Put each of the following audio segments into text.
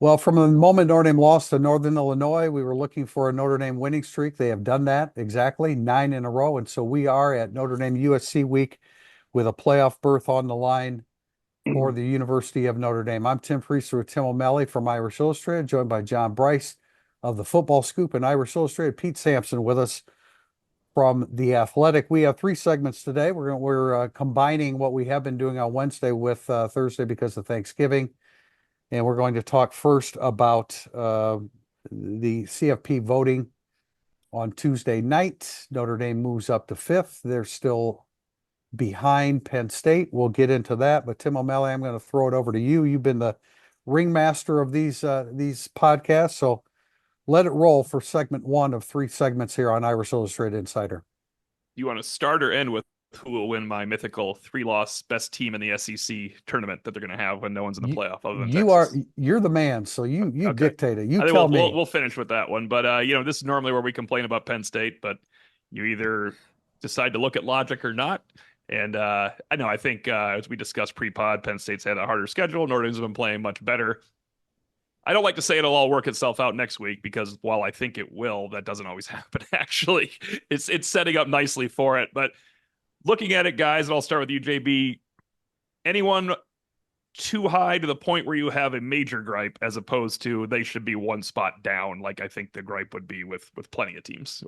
Well, from the moment Notre Dame lost to Northern Illinois, we were looking for a Notre Dame winning streak. They have done that exactly 9 in a row. And so we are at Notre Dame USC week with a playoff berth on the line for the University of Notre Dame. I'm Tim Priester with Tim O'Malley from Irish Illustrated, joined by John Bryce of the Football Scoop and Irish Illustrated. Pete Sampson with us from The Athletic. We have three segments today. We're combining what we have been doing on Wednesday with Thursday because of Thanksgiving. And we're going to talk first about the CFP voting on Tuesday night. Notre Dame moves up to fifth. They're still behind Penn State. We'll get into that. But Tim O'Malley, I'm going to throw it over to you. You've been the ringmaster of these podcasts. So let it roll for segment one of three segments here on Irish Illustrated Insider. You want to start or end with who will win my mythical three-loss best team in the SEC tournament that they're going to have when no one's in the playoff other than Texas? You're the man, so you Okay. dictate it. You I think tell me. we'll finish with that one. But this is normally where we complain about Penn State, but you either decide to look at logic or not. And I think as we discussed pre-pod, Penn State's had a harder schedule. Notre Dame's been playing much better. I don't like to say it'll all work itself out next week because while I think it will, that doesn't always happen. Actually, it's setting up nicely for it. But looking at it, guys, and I'll start with you, JB. Anyone too high to the point where you have a major gripe, as opposed to they should be one spot down, like I think the gripe would be with plenty of teams?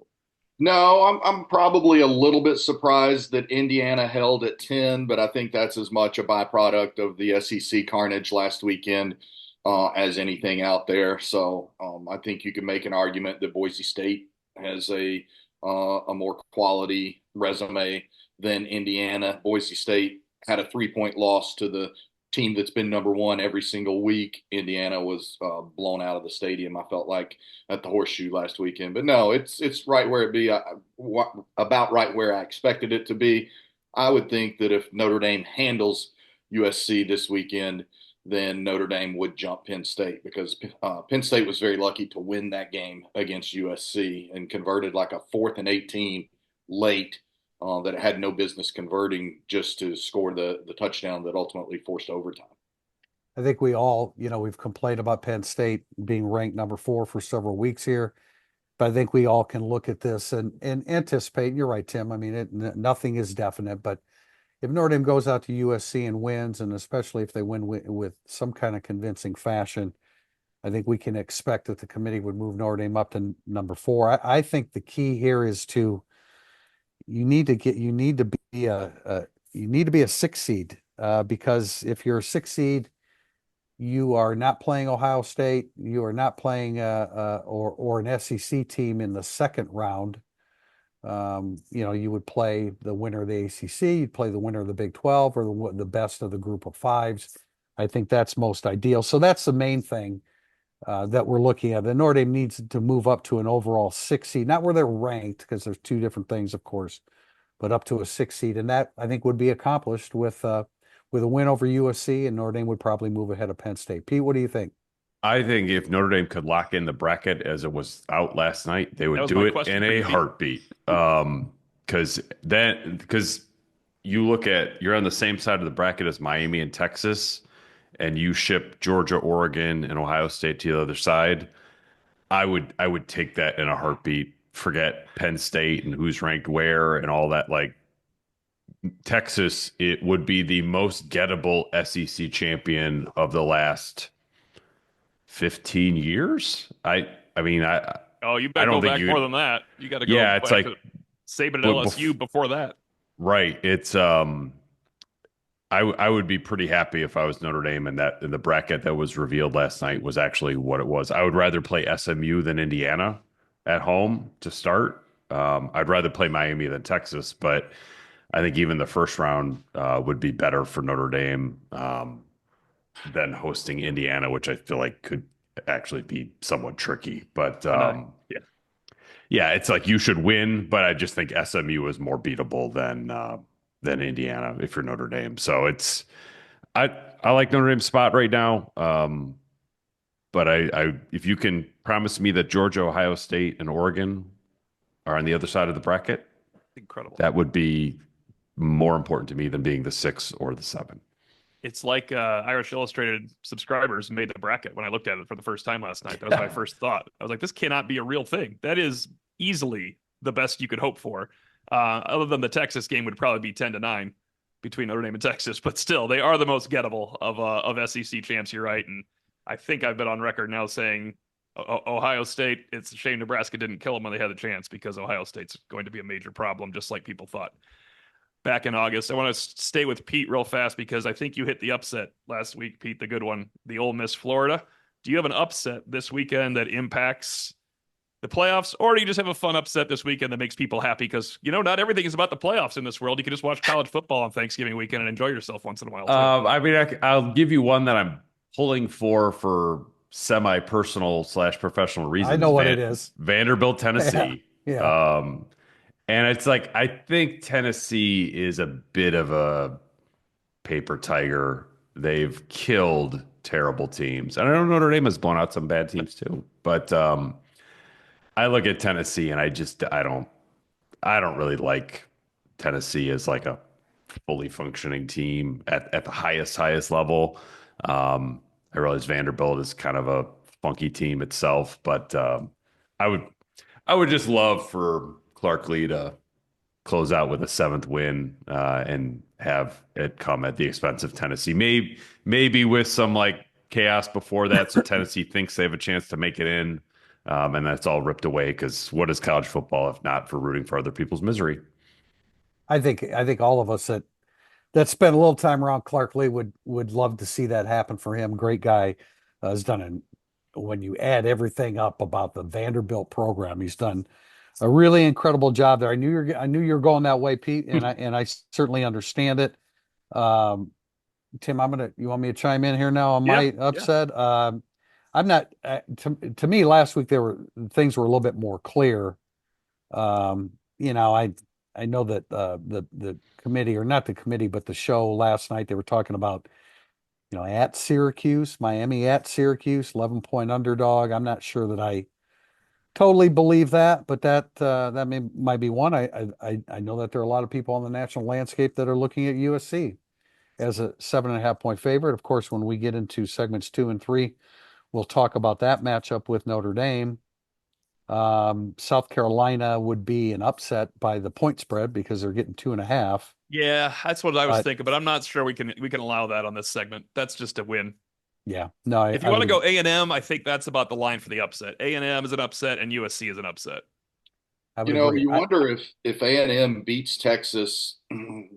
No, I'm probably a little bit surprised that Indiana held at 10, but I think that's as much a byproduct of the SEC carnage last weekend as anything out there. So I think you can make an argument that Boise State has a more quality resume than Indiana. Boise State had a 3-point loss to the team that's been number one every single week. Indiana was blown out of the stadium, I felt like, at the Horseshoe last weekend. But no, it's right where it be, about right where I expected it to be. I would think that if Notre Dame handles USC this weekend, then Notre Dame would jump Penn State because Penn State was very lucky to win that game against USC and converted like a 4th and 18 late that it had no business converting just to score the touchdown that ultimately forced overtime. I think we all, we've complained about Penn State being ranked number 4 for several weeks here, but I think we all can look at this and anticipate. You're right, Tim. I mean, nothing is definite, but if Notre Dame goes out to USC and wins, and especially if they win with some kind of convincing fashion, I think we can expect that the committee would move Notre Dame up to number 4. I think the key here is you need to be a 6 seed because if you're a 6 seed, you are not playing Ohio State. You are not playing or an SEC team in the second round. You would play the winner of the ACC, you'd play the winner of the Big 12 or the best of the group of fives. I think that's most ideal. So that's the main thing that we're looking at. The Notre Dame needs to move up to an overall 6 seed, not where they're ranked, because there's two different things, of course, but up to a 6 seed. And that I think would be accomplished with a win over USC, and Notre Dame would probably move ahead of Penn State. Pete, what do you think? I think if Notre Dame could lock in the bracket as it was out last night, they would do it in a heartbeat. Because you're on the same side of the bracket as Miami and Texas, and you ship Georgia, Oregon, and Ohio State to the other side. I would take that in a heartbeat. Forget Penn State and who's ranked where and all that. Like Texas, it would be the most gettable SEC champion of the last 15 years. I mean, you better go back more than that. You got to go. Yeah, it's like Saban at LSU before that. Right. It's I would be pretty happy if I was Notre Dame and that in the bracket that was revealed last night was actually what it was. I would rather play SMU than Indiana at home to start. I'd rather play Miami than Texas, but I think even the first round would be better for Notre Dame than hosting Indiana, which I feel like could actually be somewhat tricky. But yeah, it's like you should win, but I just think SMU is more beatable than Indiana if you're Notre Dame. So I like Notre Dame's spot right now. But I if you can promise me that Georgia, Ohio State, and Oregon are on the other side of the bracket, incredible. That would be more important to me than being the 6 or the 7. It's like Irish Illustrated subscribers made the bracket when I looked at it for the first time last night. That was my first thought. I was like, this cannot be a real thing. That is easily the best you could hope for. Other than the Texas game would probably be 10-9 between Notre Dame and Texas, but still, they are the most gettable of SEC champs. You're right, and I think I've been on record now saying Ohio State. It's a shame Nebraska didn't kill them when they had the chance because Ohio State's going to be a major problem, just like people thought back in August. I want to stay with Pete real fast because I think you hit the upset last week, Pete, the good one, the Ole Miss Florida. Do you have an upset this weekend that impacts the playoffs, or do you just have a fun upset this weekend that makes people happy? Because, not everything is about the playoffs in this world. You can just watch college football on Thanksgiving weekend and enjoy yourself once in a while, too. I mean, I'll give you one that I'm pulling for semi-personal / professional reasons. I know what it is. Vanderbilt, Tennessee. Yeah. And it's like, I think Tennessee is a bit of a paper tiger. They've killed terrible teams. And I know Notre Dame has blown out some bad teams too. But I look at Tennessee and I don't really like Tennessee as like a fully functioning team at the highest level. I realize Vanderbilt is kind of a funky team itself, but I would just love for Clark Lee to close out with a 7th win and have it come at the expense of Tennessee. Maybe with some like chaos before that, so Tennessee thinks they have a chance to make it in, and that's all ripped away. Because what is college football if not for rooting for other people's misery? I think all of us that spent a little time around Clark Lee would love to see that happen for him. Great guy, has done when you add everything up about the Vanderbilt program, he's done a really incredible job there. I knew you're going that way, Pete, and I certainly understand it. Tim, you want me to chime in here now on my upset? I'm not to me last week things were a little bit more clear. I know that the committee, or not the committee, but the show last night, they were talking about, at Syracuse, Miami at Syracuse, 11-point underdog. I'm not sure that I totally believe that, but that might be one. I know that there are a lot of people on the national landscape that are looking at USC as a 7.5-point favorite. Of course, when we get into segments 2 and 3, we'll talk about that matchup with Notre Dame. South Carolina would be an upset by the point spread because they're getting 2.5. Yeah, that's what I was thinking, but I'm not sure we can allow that on this segment. That's just a win. Yeah, no. If you want to go A&M, I think that's about the line for the upset. A&M is an upset, and USC is an upset. You wonder if A&M beats Texas,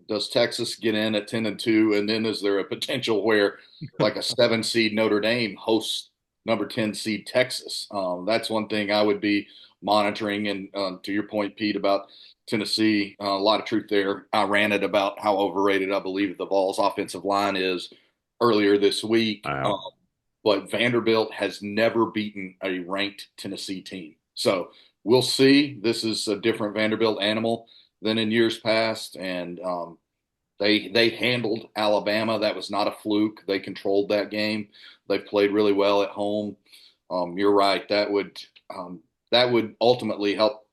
does Texas get in at 10-2, and then is there a potential where like a 7 seed Notre Dame hosts number 10 seed Texas? That's one thing I would be monitoring. And to your point, Pete, about Tennessee, a lot of truth there. I ranted about how overrated I believe the Vols offensive line is earlier this week. But Vanderbilt has never beaten a ranked Tennessee team. So we'll see. This is a different Vanderbilt animal than in years past. And they handled Alabama. That was not a fluke. They controlled that game. They played really well at home. You're right. That would ultimately help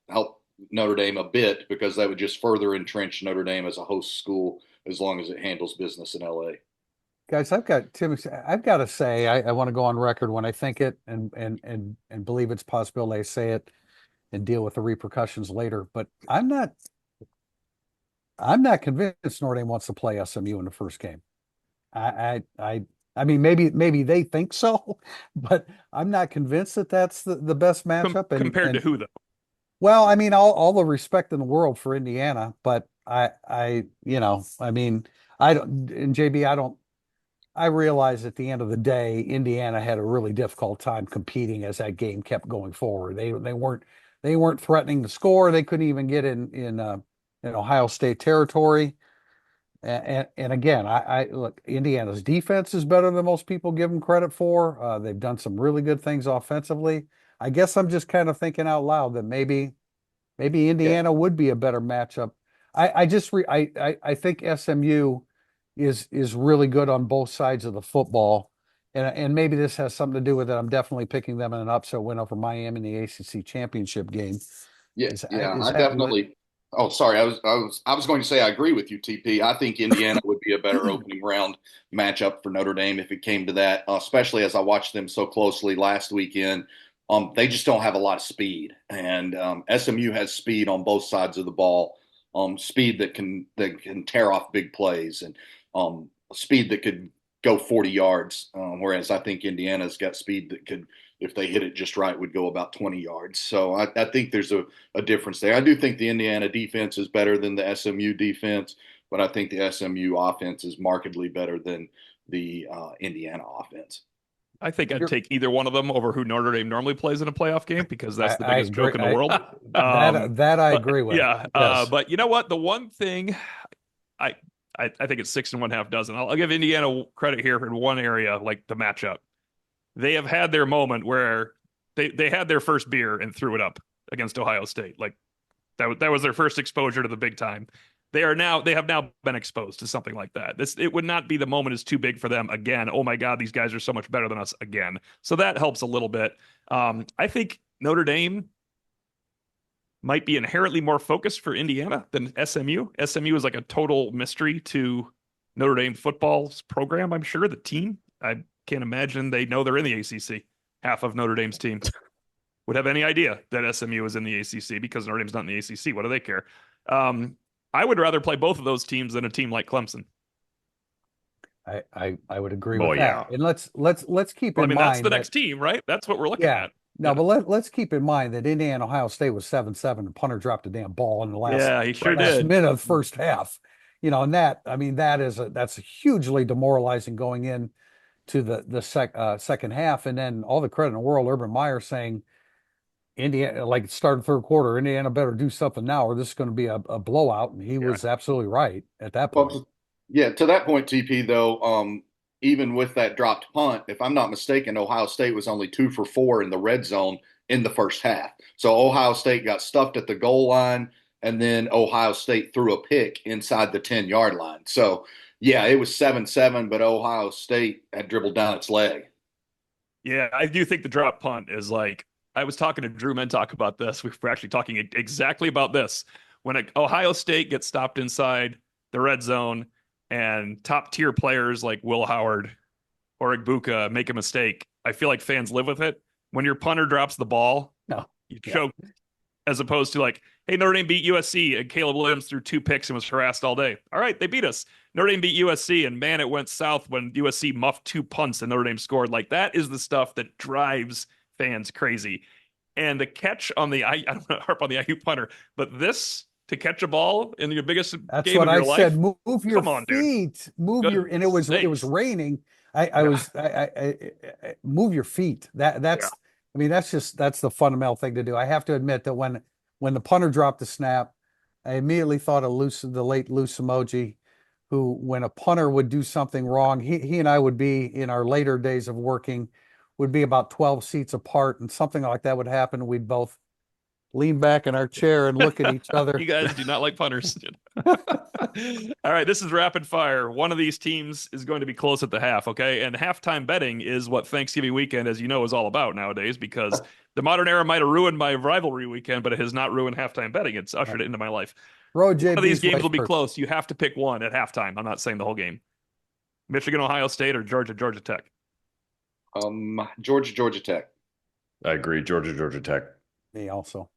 Notre Dame a bit, because that would just further entrench Notre Dame as a host school as long as it handles business in LA. Guys, I've got to say, I want to go on record when I think it and believe it's possible I say it and deal with the repercussions later. But I'm not convinced Notre Dame wants to play SMU in the first game. I mean, maybe they think so, but I'm not convinced that that's the best matchup. Compared to who, though? Well, I mean, all the respect in the world for Indiana, but I mean, I don't, and JB, I realize at the end of the day, Indiana had a really difficult time competing as that game kept going forward. They weren't threatening to score. They couldn't even get in Ohio State territory. And again, I look, Indiana's defense is better than most people give them credit for. They've done some really good things offensively. I guess I'm just kind of thinking out loud that maybe Indiana would be a better matchup. I think SMU is really good on both sides of the football, and maybe this has something to do with it. I'm definitely picking them in an upset win over Miami in the ACC championship game. I definitely. Oh, sorry. I was going to say I agree with you, TP. I think Indiana would be a better opening round matchup for Notre Dame if it came to that, especially as I watched them so closely last weekend. They just don't have a lot of speed, and SMU has speed on both sides of the ball. Speed that can tear off big plays, and speed that could go 40 yards. Whereas I think Indiana's got speed that could, if they hit it just right, would go about 20 yards. So I think there's a difference there. I do think the Indiana defense is better than the SMU defense, but I think the SMU offense is markedly better than the Indiana offense. I think I'd take either one of them over who Notre Dame normally plays in a playoff game because that's the biggest agree. joke in the world. That I agree with. Yeah, Yes. but you know what? The one thing I think it's 6 1/2 dozen. I'll give Indiana credit here in one area, like the matchup. They have had their moment where they had their first beer and threw it up against Ohio State. Like that was their first exposure to the big time. They have now been exposed to something like that. It would not be the moment is too big for them again. Oh my God, these guys are so much better than us again. So that helps a little bit. I think Notre Dame might be inherently more focused for Indiana than SMU. SMU is like a total mystery to Notre Dame football's program, I'm sure, the team. I can't imagine they know they're in the ACC. Half of Notre Dame's team would have any idea that SMU is in the ACC because Notre Dame's not in the ACC. What do they care? I would rather play both of those teams than a team like Clemson. I would agree with that. Yeah. And let's keep in mind that's the next team, right? That's what we're looking at. No, but let's keep in mind that Indiana Ohio State was 7-7 and punter dropped a damn ball in the last, he sure last did. minute of the first half. And that's hugely demoralizing going in to the second half. And then all the credit in the world, Urban Meyer saying Indiana, like started third quarter, Indiana better do something now or this is going to be a blowout. And he was absolutely right at that point. Well, yeah, to that point, TP, though, even with that dropped punt, if I'm not mistaken, Ohio State was only 2 for 4 in the red zone in the first half. So Ohio State got stuffed at the goal line, and then Ohio State threw a pick inside the 10-yard line. So, yeah, it was 7-7, but Ohio State had dribbled down its leg. Yeah, I do think the drop punt is like, I was talking to Drew Mentalk about this. We were actually talking exactly about this. When Ohio State gets stopped inside the red zone and top tier players like Will Howard or Igbuka make a mistake, I feel like fans live with it. When your punter drops the ball, you choke, as opposed to like, hey, Notre Dame beat USC and Caleb Williams threw 2 picks and was harassed all day. All right, they beat us. Notre Dame beat USC, and man, it went south when USC muffed 2 punts and Notre Dame scored. Like, that is the stuff that drives fans crazy. And the catch on the, I don't want to harp on the IU punter, but this, to catch a ball in your biggest That's game what of your I life. said. Move your Come on, feet. Move Good your, and it was raining. I move your feet. That's the fundamental thing to do. I have to admit that when the punter dropped the snap, I immediately thought of the late Loose Emoji, who, when a punter would do something wrong, he and I would be, in our later days of working, would be about 12 seats apart, and something like that would happen. We'd both lean back in our chair and look at each other. You guys do not like punters. All right, this is rapid fire. One of these teams is going to be close at the half, okay? And halftime betting is what Thanksgiving weekend, as you know, is all about nowadays, because the modern era might have ruined my rivalry weekend, but it has not ruined halftime betting. It's ushered it into my life. One of these games will be close. You have to pick one at halftime. I'm not saying the whole game. Michigan, Ohio State, or Georgia, Georgia Tech? Georgia, Georgia Tech. I agree. Georgia, Georgia Tech. Me also.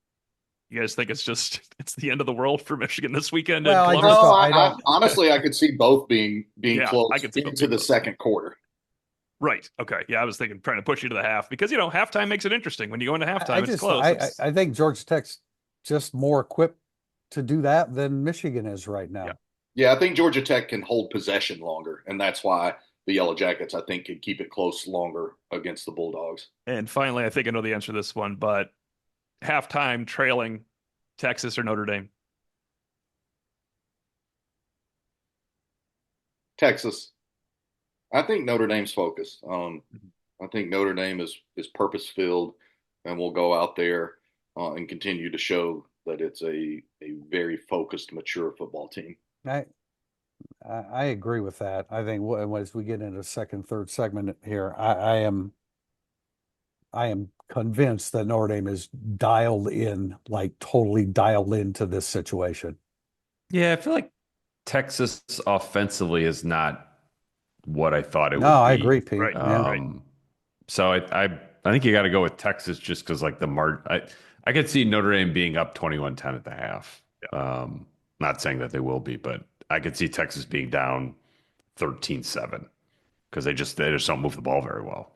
You guys think it's the end of the world for Michigan this weekend? Well, honestly, I could see both being close into the second quarter. Right. Okay. Yeah, I was trying to push you to the half because, halftime makes it interesting. When you go into halftime, it's close. I think Georgia Tech's just more equipped to do that than Michigan is right now. Yeah, I think Georgia Tech can hold possession longer, and that's why the Yellow Jackets, I think, can keep it close longer against the Bulldogs. And finally, I think I know the answer to this one, but halftime trailing Texas or Notre Dame? Texas. I think Notre Dame's focused. I think Notre Dame is purpose-filled and will go out there and continue to show that it's a very focused, mature football team. I agree with that. I think as we get into the second, third segment here, I am convinced that Notre Dame is dialed in, like totally dialed into this situation. Yeah, I feel like Texas offensively is not what I thought it No, would I be. agree, Pete. Right. Yeah. Right. So I think you got to go with Texas just because like I could see Notre Dame being up 21-10 at the half. Not saying that they will be, but I could see Texas being down 13-7 because they just don't move the ball very well.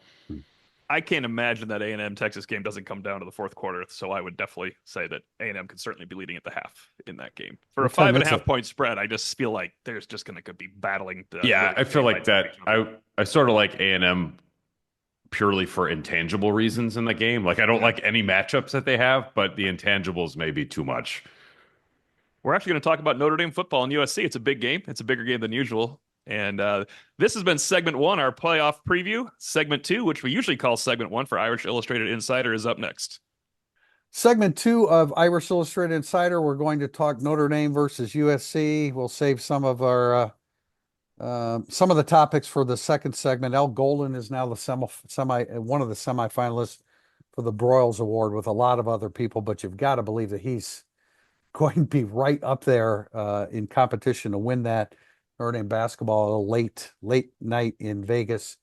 I can't imagine that A&M Texas game doesn't come down to the fourth quarter. So I would definitely say that A&M could certainly be leading at the half in that game. For a Well, Tim, 5.5 point spread, I just feel like there's just going to be battling. Yeah, I feel like that. I sort of like A&M purely for intangible reasons in the game. Like I don't like any matchups that they have, but the intangibles may be too much. We're actually going to talk about Notre Dame football and USC. It's a big game. It's a bigger game than usual. And this has been segment 1, our playoff preview. Segment 2, which we usually call segment 1 for Irish Illustrated Insider, is up next. Segment 2 of Irish Illustrated Insider, we're going to talk Notre Dame versus USC. We'll save some of our some of the topics for the second segment. Al Golden is now the one of the semifinalists for the Broyles Award with a lot of other people, but you've got to believe that he's going to be right up there in competition to win that. Notre Dame basketball, a late night in Vegas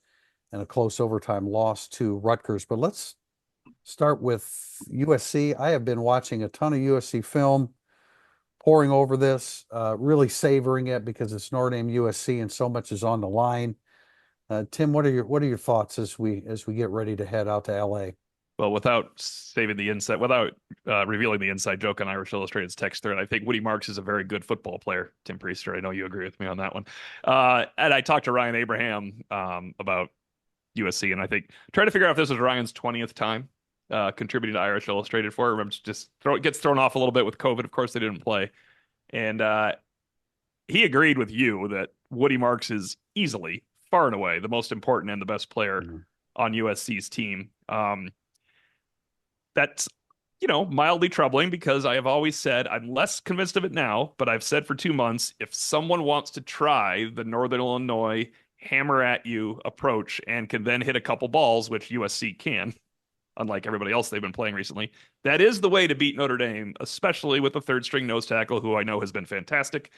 and a close overtime loss to Rutgers. But let's start with USC. I have been watching a ton of USC film, poring over this, really savoring it because it's Notre Dame USC and so much is on the line. Tim, what are your thoughts as we get ready to head out to LA? Well, without revealing the inside joke on Irish Illustrated's text thread, I think Woody Marks is a very good football player. Tim Priester, I know you agree with me on that one. And I talked to Ryan Abraham about USC, and I think trying to figure out if this was Ryan's 20th time contributing to Irish Illustrated for. Remember, it gets thrown off a little bit with COVID. Of course, they didn't play, and he agreed with you that Woody Marks is easily, far and away, the most important and the best player on USC's team. That's, mildly troubling because I have always said, I'm less convinced of it now, but I've said for 2 months, if someone wants to try the Northern Illinois hammer at you approach and can then hit a couple balls, which USC can, unlike everybody else they've been playing recently, that is the way to beat Notre Dame, especially with the third string nose tackle, who I know has been fantastic.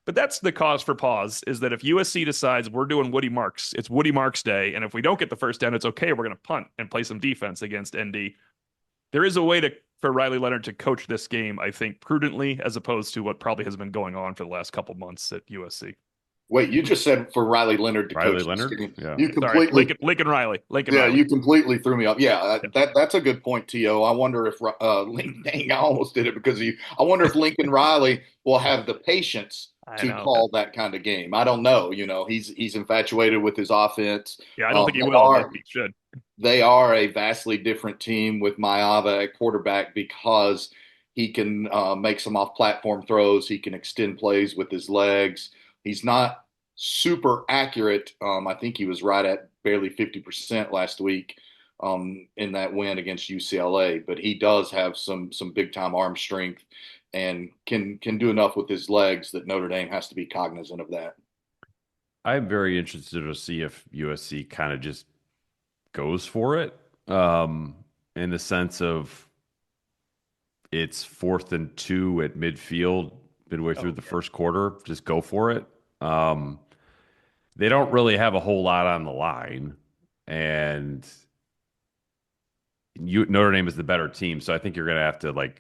But that's the cause for pause, is that if USC decides we're doing Woody Marks, it's Woody Marks day, and if we don't get the first down, it's okay, we're going to punt and play some defense against ND. There is a way for Riley Leonard to coach this game, I think, prudently, as opposed to what probably has been going on for the last couple months at USC. Wait, you just said for Riley Leonard to Riley coach Leonard? this game. Yeah. You completely, Sorry, Lincoln Riley. you completely threw me off. Yeah, that's a good point, T.O. I wonder if dang, I almost did it because of you. I wonder if Lincoln Riley will have the patience to call that kind of game. I don't know. He's infatuated with his offense. Yeah, I don't think he will, but he should. They are a vastly different team with Maava at quarterback because he can make some off-platform throws. He can extend plays with his legs. He's not super accurate. I think he was right at barely 50% last week in that win against UCLA, but he does have some big-time arm strength and can do enough with his legs that Notre Dame has to be cognizant of that. I'm very interested to see if USC kind of just goes for it in the sense of it's 4th and 2 at midfield midway through the first quarter. Just go for it. They don't really have a whole lot on the line, and Notre Dame is the better team, so I think you're going to have to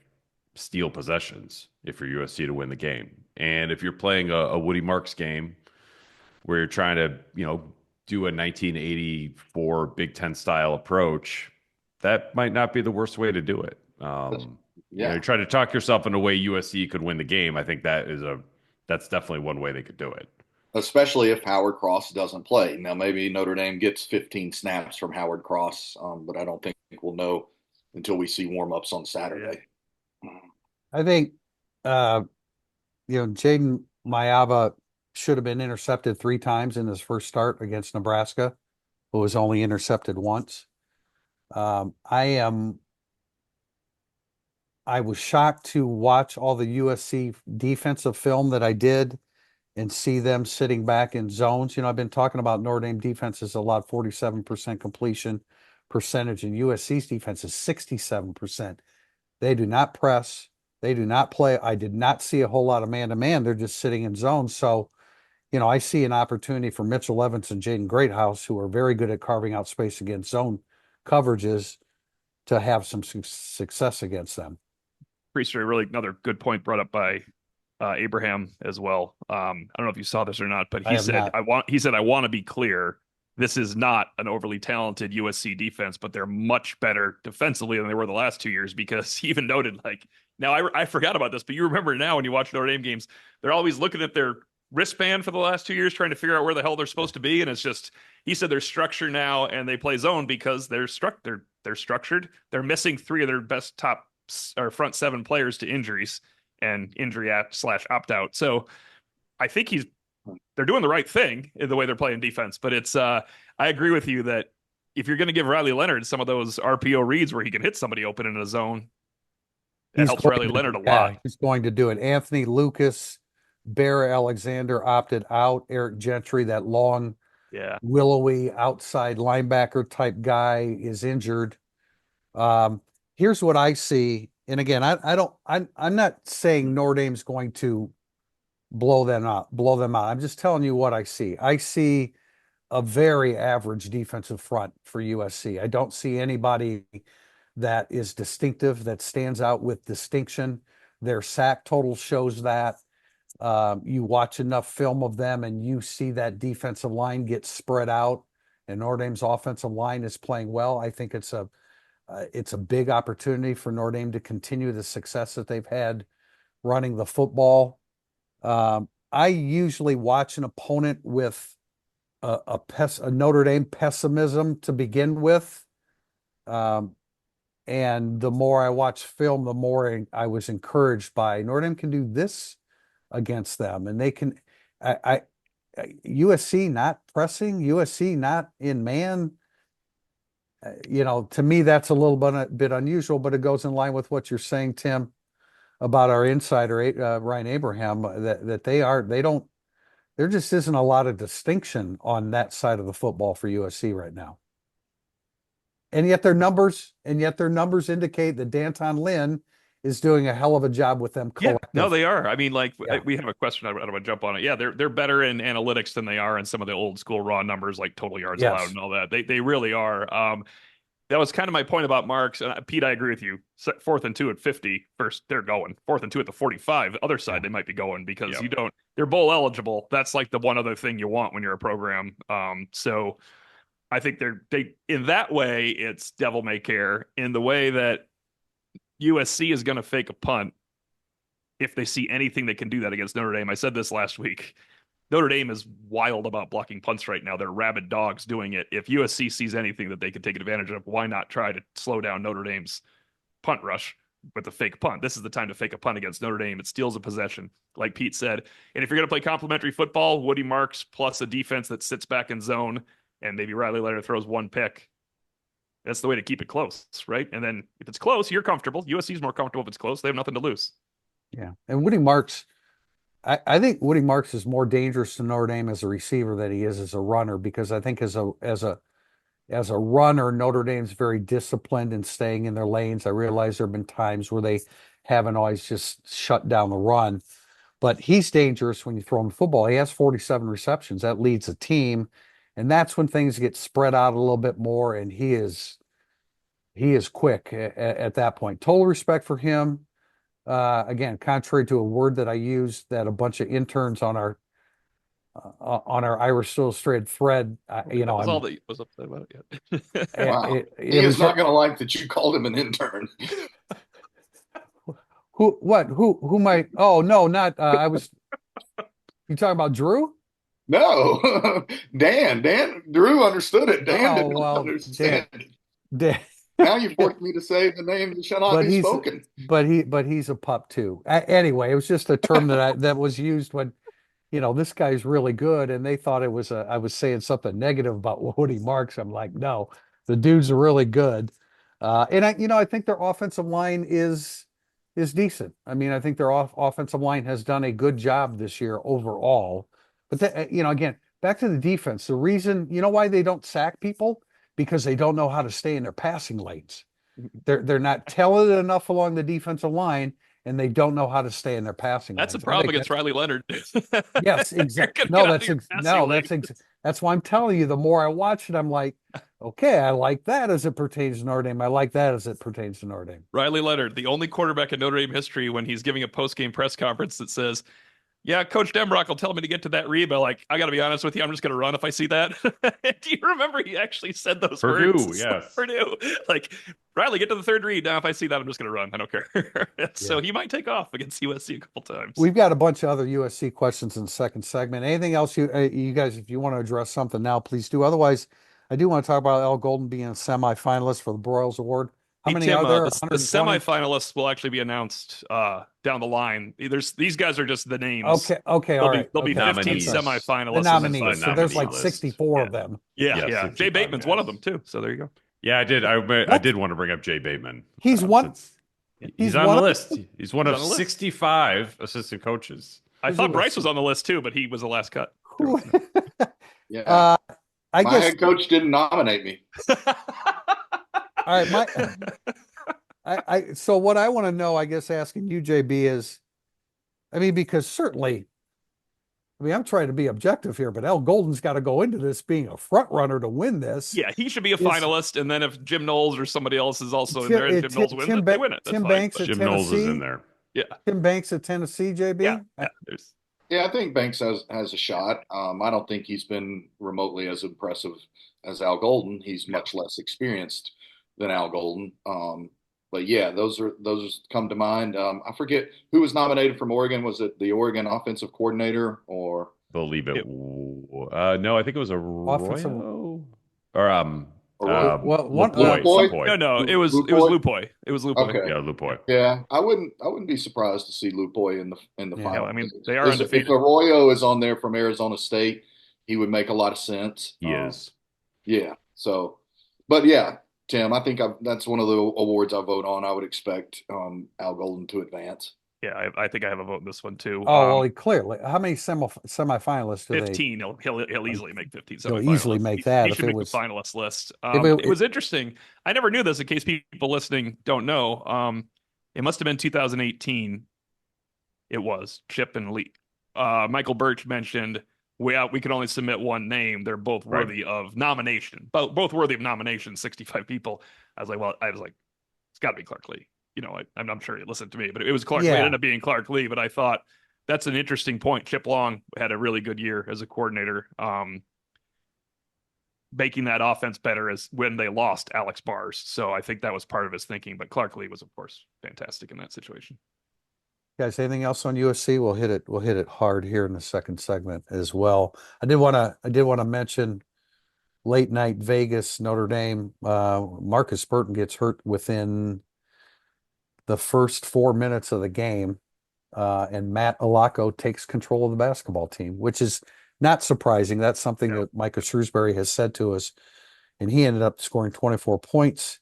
steal possessions if you're USC to win the game. And if you're playing a Woody Marks game where you're trying to do a 1984 Big Ten style approach, that might not be the worst way to do it. You try to talk yourself into a way USC could win the game. I think that's definitely one way they could do it. Especially if Howard Cross doesn't play. Now, maybe Notre Dame gets 15 snaps from Howard Cross, but I don't think we'll know until we see warm-ups on Saturday. I think, Jaden Maava should have been intercepted 3 times in his first start against Nebraska, but was only intercepted once. I was shocked to watch all the USC defensive film that I did and see them sitting back in zones. I've been talking about Notre Dame defenses a lot, 47% completion percentage, and USC's defense is 67%. They do not press. They do not play. I did not see a whole lot of man-to-man. They're just sitting in zones. So, I see an opportunity for Mitchell Evans and Jaden Greathouse, who are very good at carving out space against zone coverages, to have some success against them. Appreciate really another good point brought up by Abraham as well. I don't know if you saw this or not, but I he have said, not. I want to be clear. This is not an overly talented USC defense, but they're much better defensively than they were the last 2 years, because he even noted, like, now I forgot about this, but you remember now when you watch Notre Dame games, they're always looking at their wristband for the last 2 years, trying to figure out where the hell they're supposed to be. And it's just, he said their structure now, and they play zone because they're structured. They're missing three of their best top or front seven players to injuries and injury / opt out. So I think they're doing the right thing in the way they're playing defense. But it's I agree with you that if you're going to give Riley Leonard some of those RPO reads where he can hit somebody open in a zone, it helps Riley Leonard a lot. He's going to do it. Anthony Lucas, Bear Alexander opted out. Eric Gentry, that long, willowy outside linebacker type guy, is injured. Here's what I see. And again, I'm not saying Notre Dame's going to blow them out. I'm just telling you what I see. I see a very average defensive front for USC. I don't see anybody that is distinctive, that stands out with distinction. Their sack total shows that. You watch enough film of them and you see that defensive line get spread out, and Notre Dame's offensive line is playing well. I think it's a big opportunity for Notre Dame to continue the success that they've had running the football. I usually watch an opponent with a Notre Dame pessimism to begin with. And the more I watch film, the more I was encouraged by Notre Dame can do this against them. And they can, USC not pressing, USC not in man. To me, that's a little bit unusual, but it goes in line with what you're saying, Tim, about our insider, Ryan Abraham, that there just isn't a lot of distinction on that side of the football for USC right now. And yet their numbers indicate that Danton Lynn is doing a hell of a job with them collectively. Yeah, no, they are. I mean, we have a question. I don't want to jump on it. Yeah, they're better in analytics than they are in some of the old school raw numbers, like total yards allowed and all that. They really are. That was kind of my point about Marks. And Pete, I agree with you. 4th and 2 at 50. First, they're going. 4th and 2 at the 45. Other side, they might be going because they're bowl eligible. That's like the one other thing you want when you're a program. So I think they in that way, it's devil may care. In the way that USC is going to fake a punt if they see anything that can do that against Notre Dame. I said this last week. Notre Dame is wild about blocking punts right now. They're rabid dogs doing it. If USC sees anything that they can take advantage of, why not try to slow down Notre Dame's punt rush with a fake punt? This is the time to fake a punt against Notre Dame. It steals a possession, like Pete said. And if you're going to play complementary football, Woody Marks plus a defense that sits back in zone, and maybe Riley Leonard throws one pick, that's the way to keep it close, right? And then if it's close, you're comfortable. USC is more comfortable if it's close. They have nothing to lose. Yeah. And Woody Marks, I think Woody Marks is more dangerous to Notre Dame as a receiver than he is as a runner, because I think as a runner, Notre Dame's very disciplined in staying in their lanes. I realize there have been times where they haven't always just shut down the run, but he's dangerous when you throw him the football. He has 47 receptions. That leads a team. And that's when things get spread out a little bit more. And he is quick at that point. Total respect for him. Again, contrary to a word that I used that a bunch of interns on our Irish Illustrated thread, That's all that was upset about it yet. Wow. He is not going to like that you called him an intern. Who might? Oh, no, not, you talking about Drew? No, Dan, Drew understood it. Dan did not understand it. Dan. Now you forced me to say the name that shall not be spoken. But he's a pup too. Anyway, it was just a term that was used when, this guy's really good, and they thought I was saying something negative about Woody Marks. I'm like, no, the dude's really good. And I think their offensive line is decent. I mean, I think their offensive line has done a good job this year overall. But again, back to the defense. The reason, why they don't sack people? Because they don't know how to stay in their passing lanes. They're not talented enough along the defensive line, and they don't know how to stay in their passing That's a lanes. I problem think against Riley Leonard. yes, You're exactly. gonna No, get out of your passing lane. that's why I'm telling you. The more I watch it, I'm like, okay, I like that as it pertains to Notre Dame. I like that as it pertains to Notre Dame. Riley Leonard, the only quarterback in Notre Dame history when he's giving a post-game press conference that says, yeah, Coach Denbrock will tell me to get to that read, but like, I got to be honest with you, I'm just going to run if I see that. Do you remember he actually said those Purdue, words? yes. Purdue. Like, Riley, get to the third read. Now, if I see that, I'm just going to run. I don't care. So he might take off against USC a couple times. We've got a bunch of other USC questions in the second segment. Anything else you guys, if you want to address something now, please do. Otherwise, I do want to talk about Al Golden being a semifinalist for the Broyles Award. How many Tim, are there? the 120? semifinalists will actually be announced down the line. These guys are just the names. Okay, all right. There'll be 15 Nominees. semifinalists. The nominees. So there's like list. 64 of Yeah. them. Yeah. Yeah, Jay 65 Bateman's guys. one of them too. So there you go. Yeah, I did. I did want to bring up Jay Bateman. He's one. He's on one the of list. He's one He's of on the list. 65 assistant coaches. I thought Bryce was on the list too, but he was the last cut. Yeah. I My guess. head coach didn't nominate me. All right, so what I want to know, I guess, asking you, JB, is, I mean, because certainly, I mean, I'm trying to be objective here, but Al Golden's got to go into this being a front runner to win this. Yeah, he should be a It's- finalist, and then if Jim Knowles or somebody else is also in there, and Jim Knowles wins it, they win it. That's Tim fine. Banks But at Jim Knowles is Tennessee. in there. yeah, Tim Banks at Tennessee, JB. there's Yeah, I think Banks has a shot. I don't think he's been remotely as impressive as Al Golden. He's much less experienced than Al Golden. But yeah, those come to mind. I forget who was nominated from Oregon. Was it the Oregon offensive coordinator or? Believe it. No, I think it was Offensive- Arroyo Or well, one- Lupoy. no, it was Lupoy? Lupoy. It was Lupoy. Okay. Yeah, Lupoy. Yeah, I wouldn't be surprised to see Lupoy in the Yeah, final. I mean, they are If undefeated. Arroyo is on there from Arizona State, he would make a lot of sense. He is. Yeah. So, but yeah, Tim, I think that's one of the awards I vote on. I would expect Al Golden to advance. Yeah, I think I have a vote in this one too. Oh, well, he clearly. How many semifinalists do 15. He'll easily make 15. He'll easily semifinalists. make that He if should it make was- the finalist list. If it- It was interesting. I never knew this. In case people listening don't know, it must have been 2018. It was Chip and Lee. Michael Birch mentioned we could only submit one name. They're both Right. worthy of nomination. Both worthy of nomination. 65 people. I was like, it's got to be Clark Lee. You know, I'm sure he listened to me, but it was Clark Lee. It Yeah. ended up being Clark Lee, but I thought that's an interesting point. Chip Long had a really good year as a coordinator, making that offense better as when they lost Alex Bars. So I think that was part of his thinking, but Clark Lee was, of course, fantastic in that situation. Guys, anything else on USC? We'll hit it hard here in the second segment as well. I did want to mention late night Vegas, Notre Dame. Marcus Burton gets hurt within the first 4 minutes of the game, and Matt Alaco takes control of the basketball team, which is not surprising. That's something that Micah Shrewsbury has said to us, and he ended up scoring 24 points,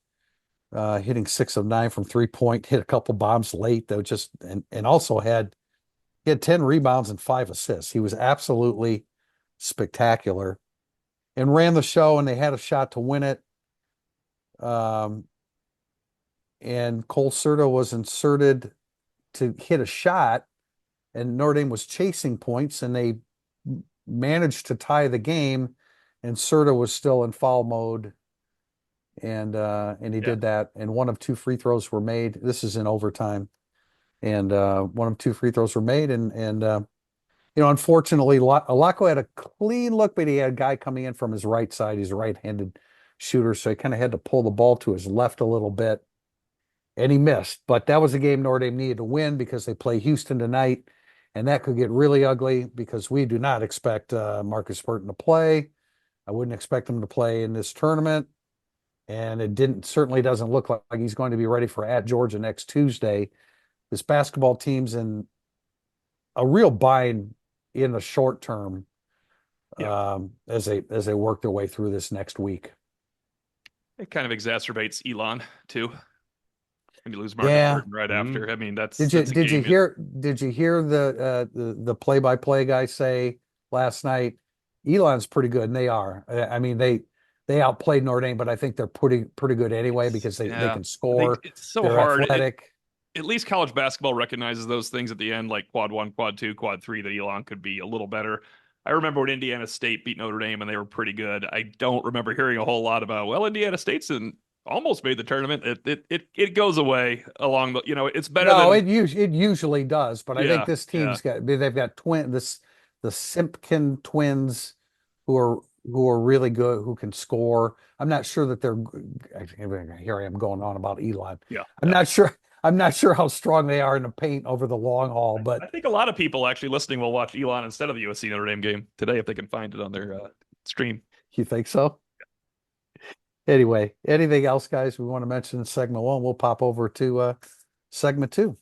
hitting 6 of 9 from 3-point, hit a couple bombs late though, and also he had 10 rebounds and 5 assists. He was absolutely spectacular and ran the show, and they had a shot to win it. And Cole Serta was inserted to hit a shot, and Notre Dame was chasing points, and they managed to tie the game, and Serta was still in foul mode, and he did that, and one of 2 free throws were made. This is in overtime, and one of 2 free throws were made, and unfortunately, Alaco had a clean look, but he had a guy coming in from his right side. He's a right-handed shooter, so he kind of had to pull the ball to his left a little bit. And he missed, but that was a game Notre Dame needed to win because they play Houston tonight, and that could get really ugly because we do not expect Marcus Burton to play. I wouldn't expect him to play in this tournament, and it certainly doesn't look like he's going to be ready for at Georgia next Tuesday. This basketball team's in a real bind in the short term as they work their way through this next week. It kind of exacerbates Elon too. And you lose Marcus Burton right after. I mean, Did you hear the play-by-play guy say last night? Elon's pretty good, and they are. I mean, they outplayed Notre Dame, but I think they're pretty good anyway because they can score. It's so They're hard. athletic. at least college basketball recognizes those things at the end, like quad 1, quad 2, quad 3, that Elon could be a little better. I remember when Indiana State beat Notre Dame and they were pretty good. I don't remember hearing a whole lot about, well, Indiana State's almost made the tournament. It goes away along the, it's better No, than, it usually does, but I think yeah, this yeah. team's they've got the Simpkin twins who are really good, who can score. I'm not sure that here I am going on about Elon. Yeah, I'm yeah. not sure I'm not sure how strong they are in the paint over the long haul, but I think a lot of people actually listening will watch Elon instead of the USC Notre Dame game today if they can find it on their stream. you think so? Anyway, anything else, guys, we want to mention in segment one? We'll pop over to segment two.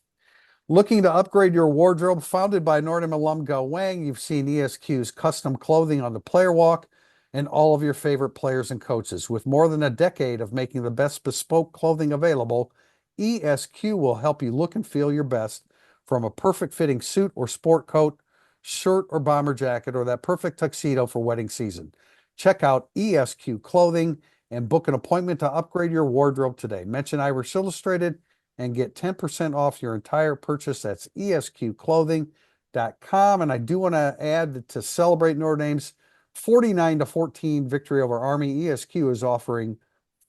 Looking to upgrade your wardrobe? Founded by Notre Dame alum Go Wang, you've seen ESQ's custom clothing on the player walk and all of your favorite players and coaches. With more than a decade of making the best bespoke clothing available, ESQ will help you look and feel your best, from a perfect fitting suit or sport coat, shirt or bomber jacket, or that perfect tuxedo for wedding season. Check out ESQ Clothing and book an appointment to upgrade your wardrobe today. Mention Irish Illustrated and get 10% off your entire purchase. That's esqclothing.com. And I do want to add that to celebrate Notre Dame's 49-14 victory over Army, ESQ is offering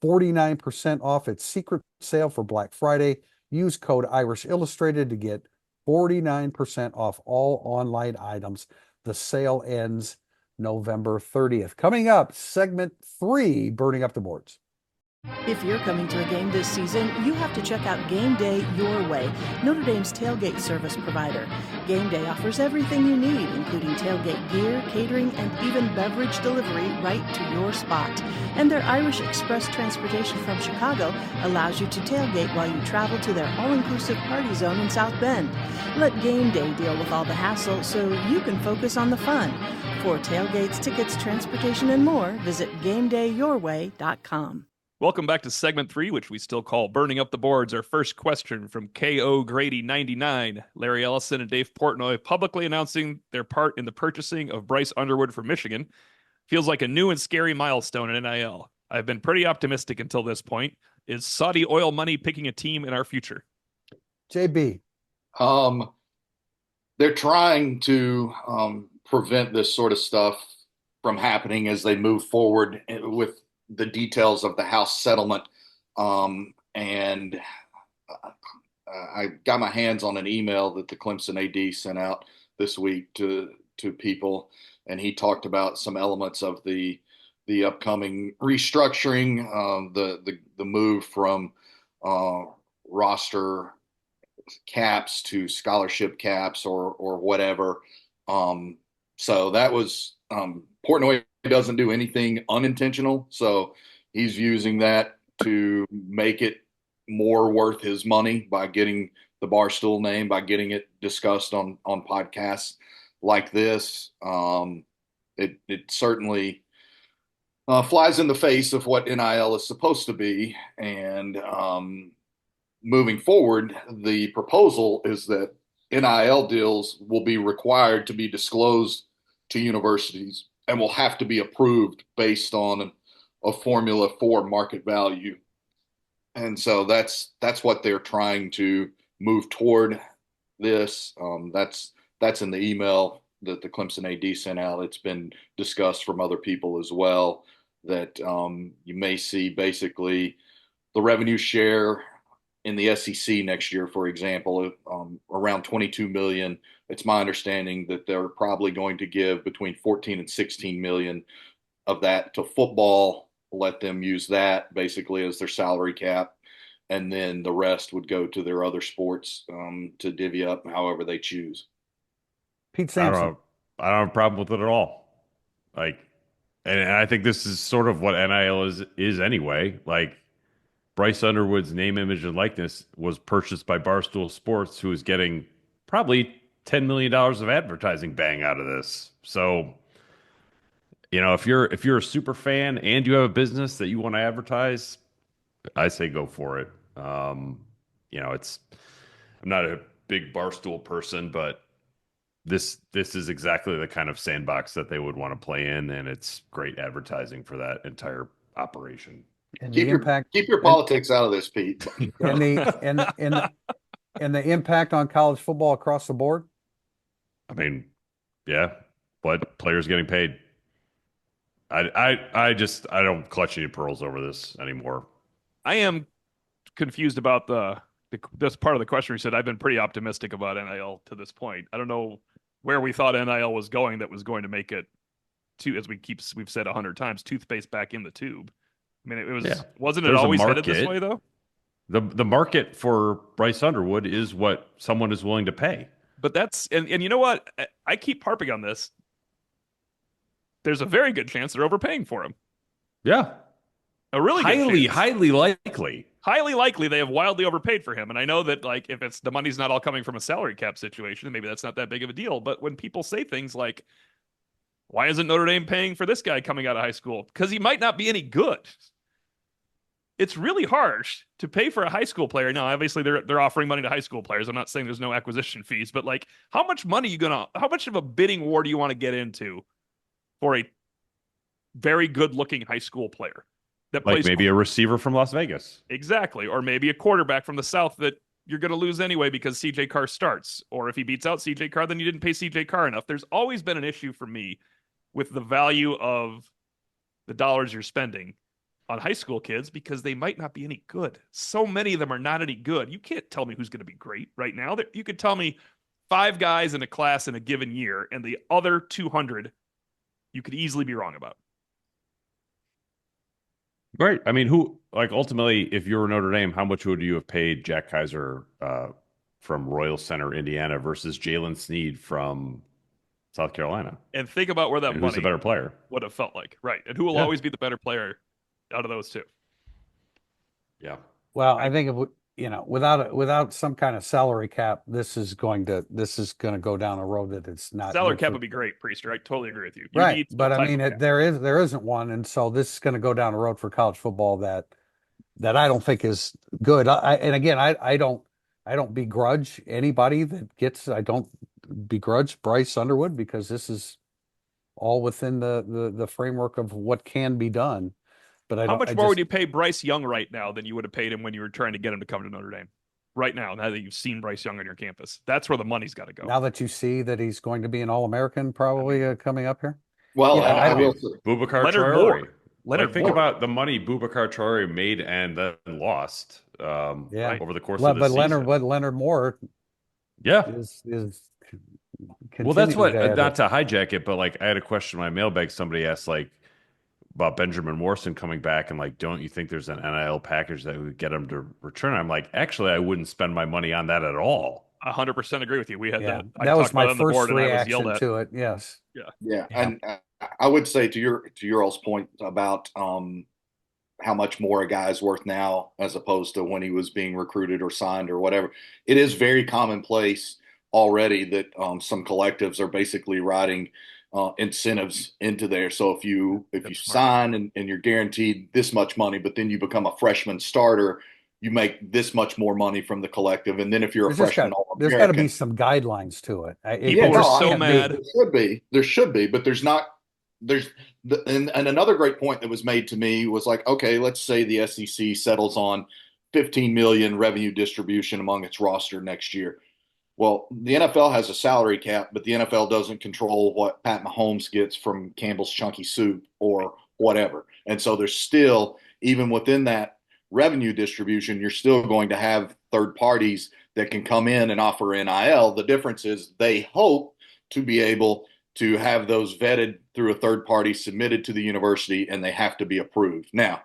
49% off its secret sale for Black Friday. Use code Irish Illustrated to get 49% off all online items. The sale ends November 30th. Coming up, segment 3, burning up the boards. If you're coming to a game this season, you have to check out Game Day Your Way, Notre Dame's tailgate service provider. Game Day offers everything you need, including tailgate gear, catering, and even beverage delivery right to your spot. And their Irish Express transportation from Chicago allows you to tailgate while you travel to their all-inclusive party zone in South Bend. Let Game Day deal with all the hassle so you can focus on the fun. For tailgates, tickets, transportation, and more, visit GameDayYourWay.com. Welcome back to segment 3, which we still call Burning Up the Boards. Our first question from K.O. Grady 99. Larry Ellison and Dave Portnoy publicly announcing their part in the purchasing of Bryce Underwood from Michigan. Feels like a new and scary milestone in NIL. I've been pretty optimistic until this point. Is Saudi oil money picking a team in our future? JB. They're trying to prevent this sort of stuff from happening as they move forward with the details of the House settlement. And I got my hands on an email that the Clemson AD sent out this week to people, and he talked about some elements of the upcoming restructuring, the move from roster caps to scholarship caps or whatever. So that was Portnoy doesn't do anything unintentional, so he's using that to make it more worth his money by getting the Barstool name, by getting it discussed on podcasts like this. It certainly flies in the face of what NIL is supposed to be, and moving forward, the proposal is that NIL deals will be required to be disclosed to universities and will have to be approved based on a formula for market value. And so that's what they're trying to move toward this. That's in the email that the Clemson AD sent out. It's been discussed from other people as well, that you may see basically the revenue share in the SEC next year, for example, around 22 million. It's my understanding that they're probably going to give between 14 and 16 million of that to football, let them use that basically as their salary cap. And then the rest would go to their other sports to divvy up however they choose. Pete I don't Sampson. know. I don't have a problem with it at all. Like, and I think this is sort of what NIL is anyway. Like, Bryce Underwood's name, image, and likeness was purchased by Barstool Sports, who is getting probably $10 million of advertising bang out of this. So, if you're a super fan and you have a business that you want to advertise, I say go for it. It's I'm not a big Barstool person, but this is exactly the kind of sandbox that they would want to play in, and it's great advertising for that entire operation. And Keep the impact your politics out of this, Pete. and the And the impact on college football across the board? I mean, yeah, but players getting paid. I don't clutch any pearls over this anymore. I am confused about this part of the question. You said I've been pretty optimistic about NIL to this point. I don't know where we thought NIL was going that was going to make it to, as we've said 100 times, toothpaste back in the tube. I mean, wasn't it There's a always headed this market. way though? The market for Bryce Underwood is what someone is willing to pay. But that's and you know what? I keep harping on this. There's a very good chance they're overpaying for him. Yeah. A really good chance. Highly likely. Highly likely they have wildly overpaid for him. And I know that like if it's the money's not all coming from a salary cap situation, maybe that's not that big of a deal. But when people say things like, why isn't Notre Dame paying for this guy coming out of high school? Because he might not be any good. It's really harsh to pay for a high school player. Now, obviously they're offering money to high school players. I'm not saying there's no acquisition fees, but like how much of a bidding war do you want to get into for a very good looking high school player that Like plays maybe a receiver from Las Vegas. exactly, or maybe a quarterback from the South that you're going to lose anyway because CJ Carr starts, or if he beats out CJ Carr, then you didn't pay CJ Carr enough. There's always been an issue for me with the value of the dollars you're spending on high school kids because they might not be any good. So many of them are not any good. You can't tell me who's going to be great right now. You could tell me 5 guys in a class in a given year, and the other 200 you could easily be wrong about. Right. I mean, ultimately, if you were Notre Dame, how much would you have paid Jack Kaiser from Royal Center, Indiana, versus Jalen Sneed from South Carolina? And think about where that And money who's the better player? would have felt like. Right. And who will always be the better player out of those two? Yeah. Well, I think without some kind of salary cap, this is going to go down a road that it's not Salary good cap for- would be great, Priester. I totally agree with you. right. Need some But I type mean, of cap. there isn't one, and so this is going to go down a road for college football that I don't think is good. And again, I don't begrudge anybody that gets. I don't begrudge Bryce Underwood because this is all within the framework of what can be done. But How much more would you pay Bryce Young right now than you would have paid him when you were trying to get him to come to Notre Dame? Right now that you've seen Bryce Young on your campus, that's where the money's got to go. Now that you see that he's going to be an All-American probably coming up here? Well, Yeah, I I will mean, say, Boubacar Leonard Traore. Moore. Leonard Think Moore. about the money Boubacar Traore made and then lost Yeah. over the course of the but season. Leonard Moore Yeah. is Well, that's continuing what, to add not it. to hijack it, but like I had a question in my mailbag. Somebody asked like about Benjamin Morrison coming back and like, don't you think there's an NIL package that would get him to return? I'm like, actually, I wouldn't spend my money on that at all. 100% agree with you. We had Yeah, that. I that was talked about it my on the board first and I was yelled reaction at. to it. Yes. yeah. Yeah. And I would say to your all's point about how much more a guy is worth now as opposed to when he was being recruited or signed or whatever. It is very commonplace already that some collectives are basically writing incentives into there. So if you sign and you're guaranteed this much money, but then you become a freshman starter, you make this much more money from the collective. And then if you're a freshman there's got to be All-American, some guidelines to it. People were so can't be- mad. there should be, but there's not. And another great point that was made to me was like, okay, let's say the SEC settles on 15 million revenue distribution among its roster next year. Well, the NFL has a salary cap, but the NFL doesn't control what Pat Mahomes gets from Campbell's Chunky Soup or whatever. And so there's still, even within that revenue distribution, you're still going to have third parties that can come in and offer NIL. The difference is they hope to be able to have those vetted through a third party, submitted to the university, and they have to be approved. Now,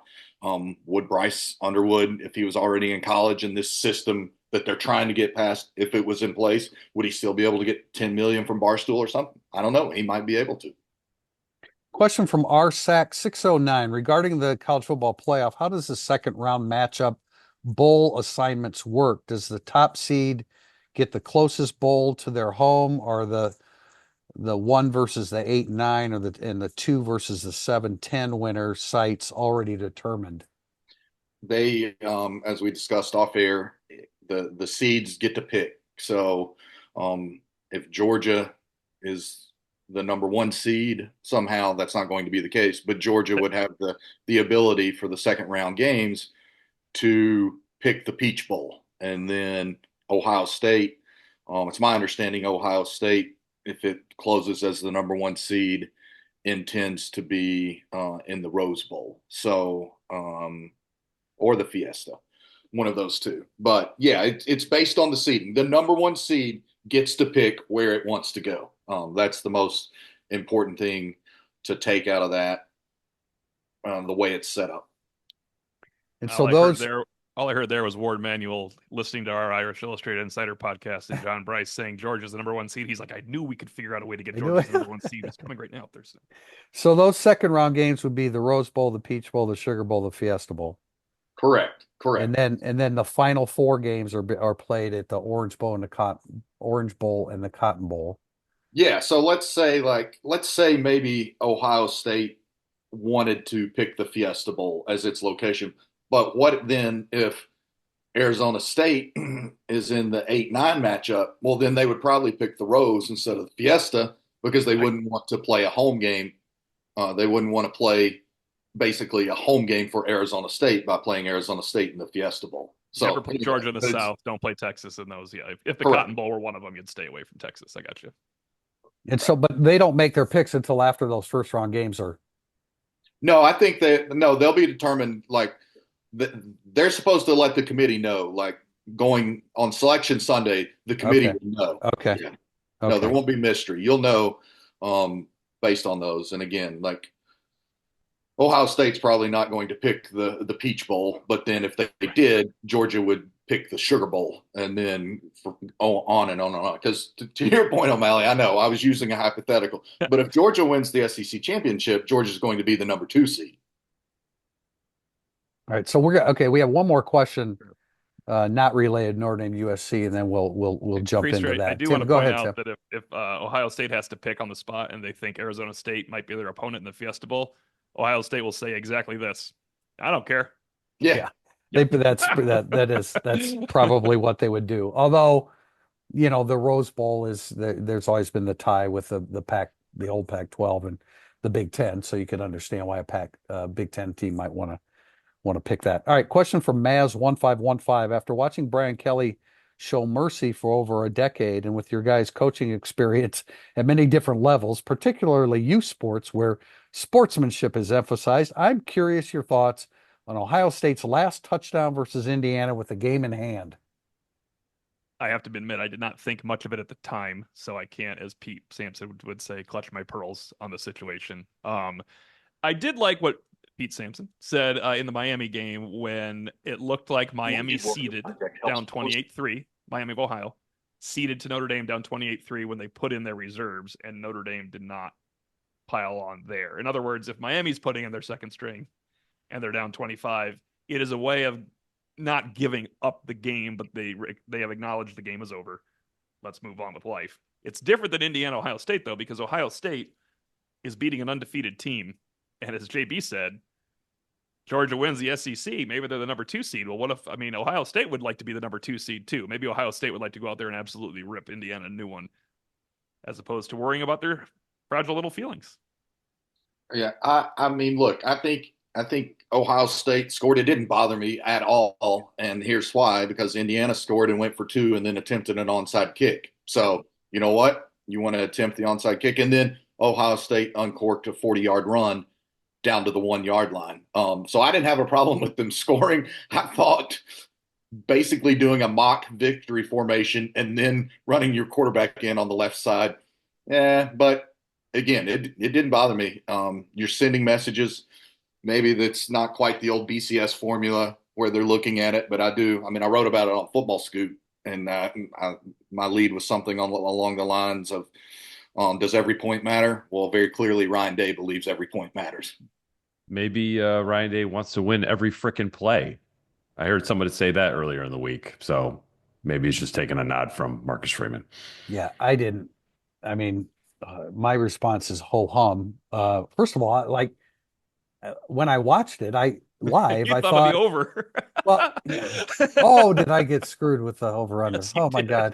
would Bryce Underwood, if he was already in college in this system that they're trying to get past, if it was in place, would he still be able to get 10 million from Barstool or something? I don't know. He might be able to. Question from RSAC 609 regarding the college football playoff. How does the second round matchup bowl assignments work? Does the top seed get the closest bowl to their home, or the 1 versus the 8 and 9, or the 2 versus the 7-10 winner sites already determined? They, as we discussed off air, the seeds get to pick. So if Georgia is the number 1 seed, somehow that's not going to be the case, but Georgia would have the ability for the second round games to pick the Peach Bowl. And then Ohio State. It's my understanding Ohio State, if it closes as the number 1 seed, intends to be in the Rose Bowl. So, or the Fiesta, one of those two. But yeah, it's based on the seeding. The number 1 seed gets to pick where it wants to go. That's the most important thing to take out of that, the way it's set up. And so all I heard there was Ward Manuel listening to our Irish Illustrated Insider podcast and John Bryce saying Georgia's the number 1 seed. He's like, I knew we could figure out a way to get Georgia the number 1 seed. It's coming right now Thursday. So those second round games would be the Rose Bowl, the Peach Bowl, the Sugar Bowl, the Fiesta Bowl. Correct. And then the final 4 games are played at the Orange Bowl and the Cotton Bowl. Yeah, so let's say maybe Ohio State wanted to pick the Fiesta Bowl as its location. But what then if Arizona State is in the 8-9 matchup? Well, then they would probably pick the Rose instead of the Fiesta because they wouldn't want to play a home game. They wouldn't want to play basically a home game for Arizona State by playing Arizona State in the Fiesta Bowl. So never put Georgia in the South. Don't play Texas in those. Yeah, if the correct. Cotton Bowl were one of them, you'd stay away from Texas. I got you. And so, but they don't make their picks until after those first round games are. No, I think they'll be determined. Like they're supposed to let the committee know. Like going on Selection Sunday, the committee will know. Okay. Yeah. No, there won't be mystery. You'll know based on those. And again, like Ohio State's probably not going to pick the Peach Bowl, but then if they did, Georgia would pick the Sugar Bowl, and then on and on and on. Because to your point, O'Malley, I know I was using a hypothetical, but if Georgia wins the SEC championship, Georgia's going to be the number 2 seed. All right, so we have one more question, not related to Notre Dame USC, and then we'll jump into that. I do Tim, want to go point ahead, out Tim. that if Ohio State has to pick on the spot and they think Arizona State might be their opponent in the Fiesta Bowl, Ohio State will say exactly this: I don't care. Yeah. That's probably what they would do. Although, the Rose Bowl there's always been the tie with the old Pac-12 and the Big Ten, so you can understand why a Big Ten team might want to pick that. All right, question from Maz1515. After watching Brian Kelly show mercy for over a decade, and with your guys' coaching experience at many different levels, particularly youth sports where sportsmanship is emphasized, I'm curious your thoughts on Ohio State's last touchdown versus Indiana with the game in hand. I have to admit, I did not think much of it at the time, so I can't, as Pete Sampson would say, clutch my pearls on the situation. I did like what Pete Sampson said in the Miami game when it looked like Miami seeded down 28-3, Miami of Ohio, seeded to Notre Dame down 28-3 when they put in their reserves, and Notre Dame did not pile on there. In other words, if Miami's putting in their second string and they're down 25, it is a way of not giving up the game, but they have acknowledged the game is over. Let's move on with life. It's different than Indiana, Ohio State, though, because Ohio State is beating an undefeated team. And as JB said, Georgia wins the SEC. Maybe they're the number 2 seed. Well, Ohio State would like to be the number 2 seed, too. Maybe Ohio State would like to go out there and absolutely rip Indiana a new one, as opposed to worrying about their fragile little feelings. Yeah, I mean, look, I think Ohio State scored. It didn't bother me at all, and here's why: because Indiana scored and went for 2, and then attempted an onside kick. So you know what? You want to attempt the onside kick, and then Ohio State uncorked a 40-yard run down to the 1-yard line. So I didn't have a problem with them scoring. I thought basically doing a mock victory formation and then running your quarterback in on the left side. Yeah, but again, it didn't bother me. You're sending messages. Maybe that's not quite the old BCS formula where they're looking at it, but I do. I mean, I wrote about it on Football Scoop, and my lead was something along the lines of, does every point matter? Well, very clearly, Ryan Day believes every point matters. Maybe Ryan Day wants to win every frickin' play. I heard somebody say that earlier in the week, so maybe he's just taking a nod from Marcus Freeman. Yeah, I didn't. I mean, my response is ho hum. First of all, when I watched it, I thought it'd be over. Well, oh, did I get screwed with the over under? Yes, Oh my did.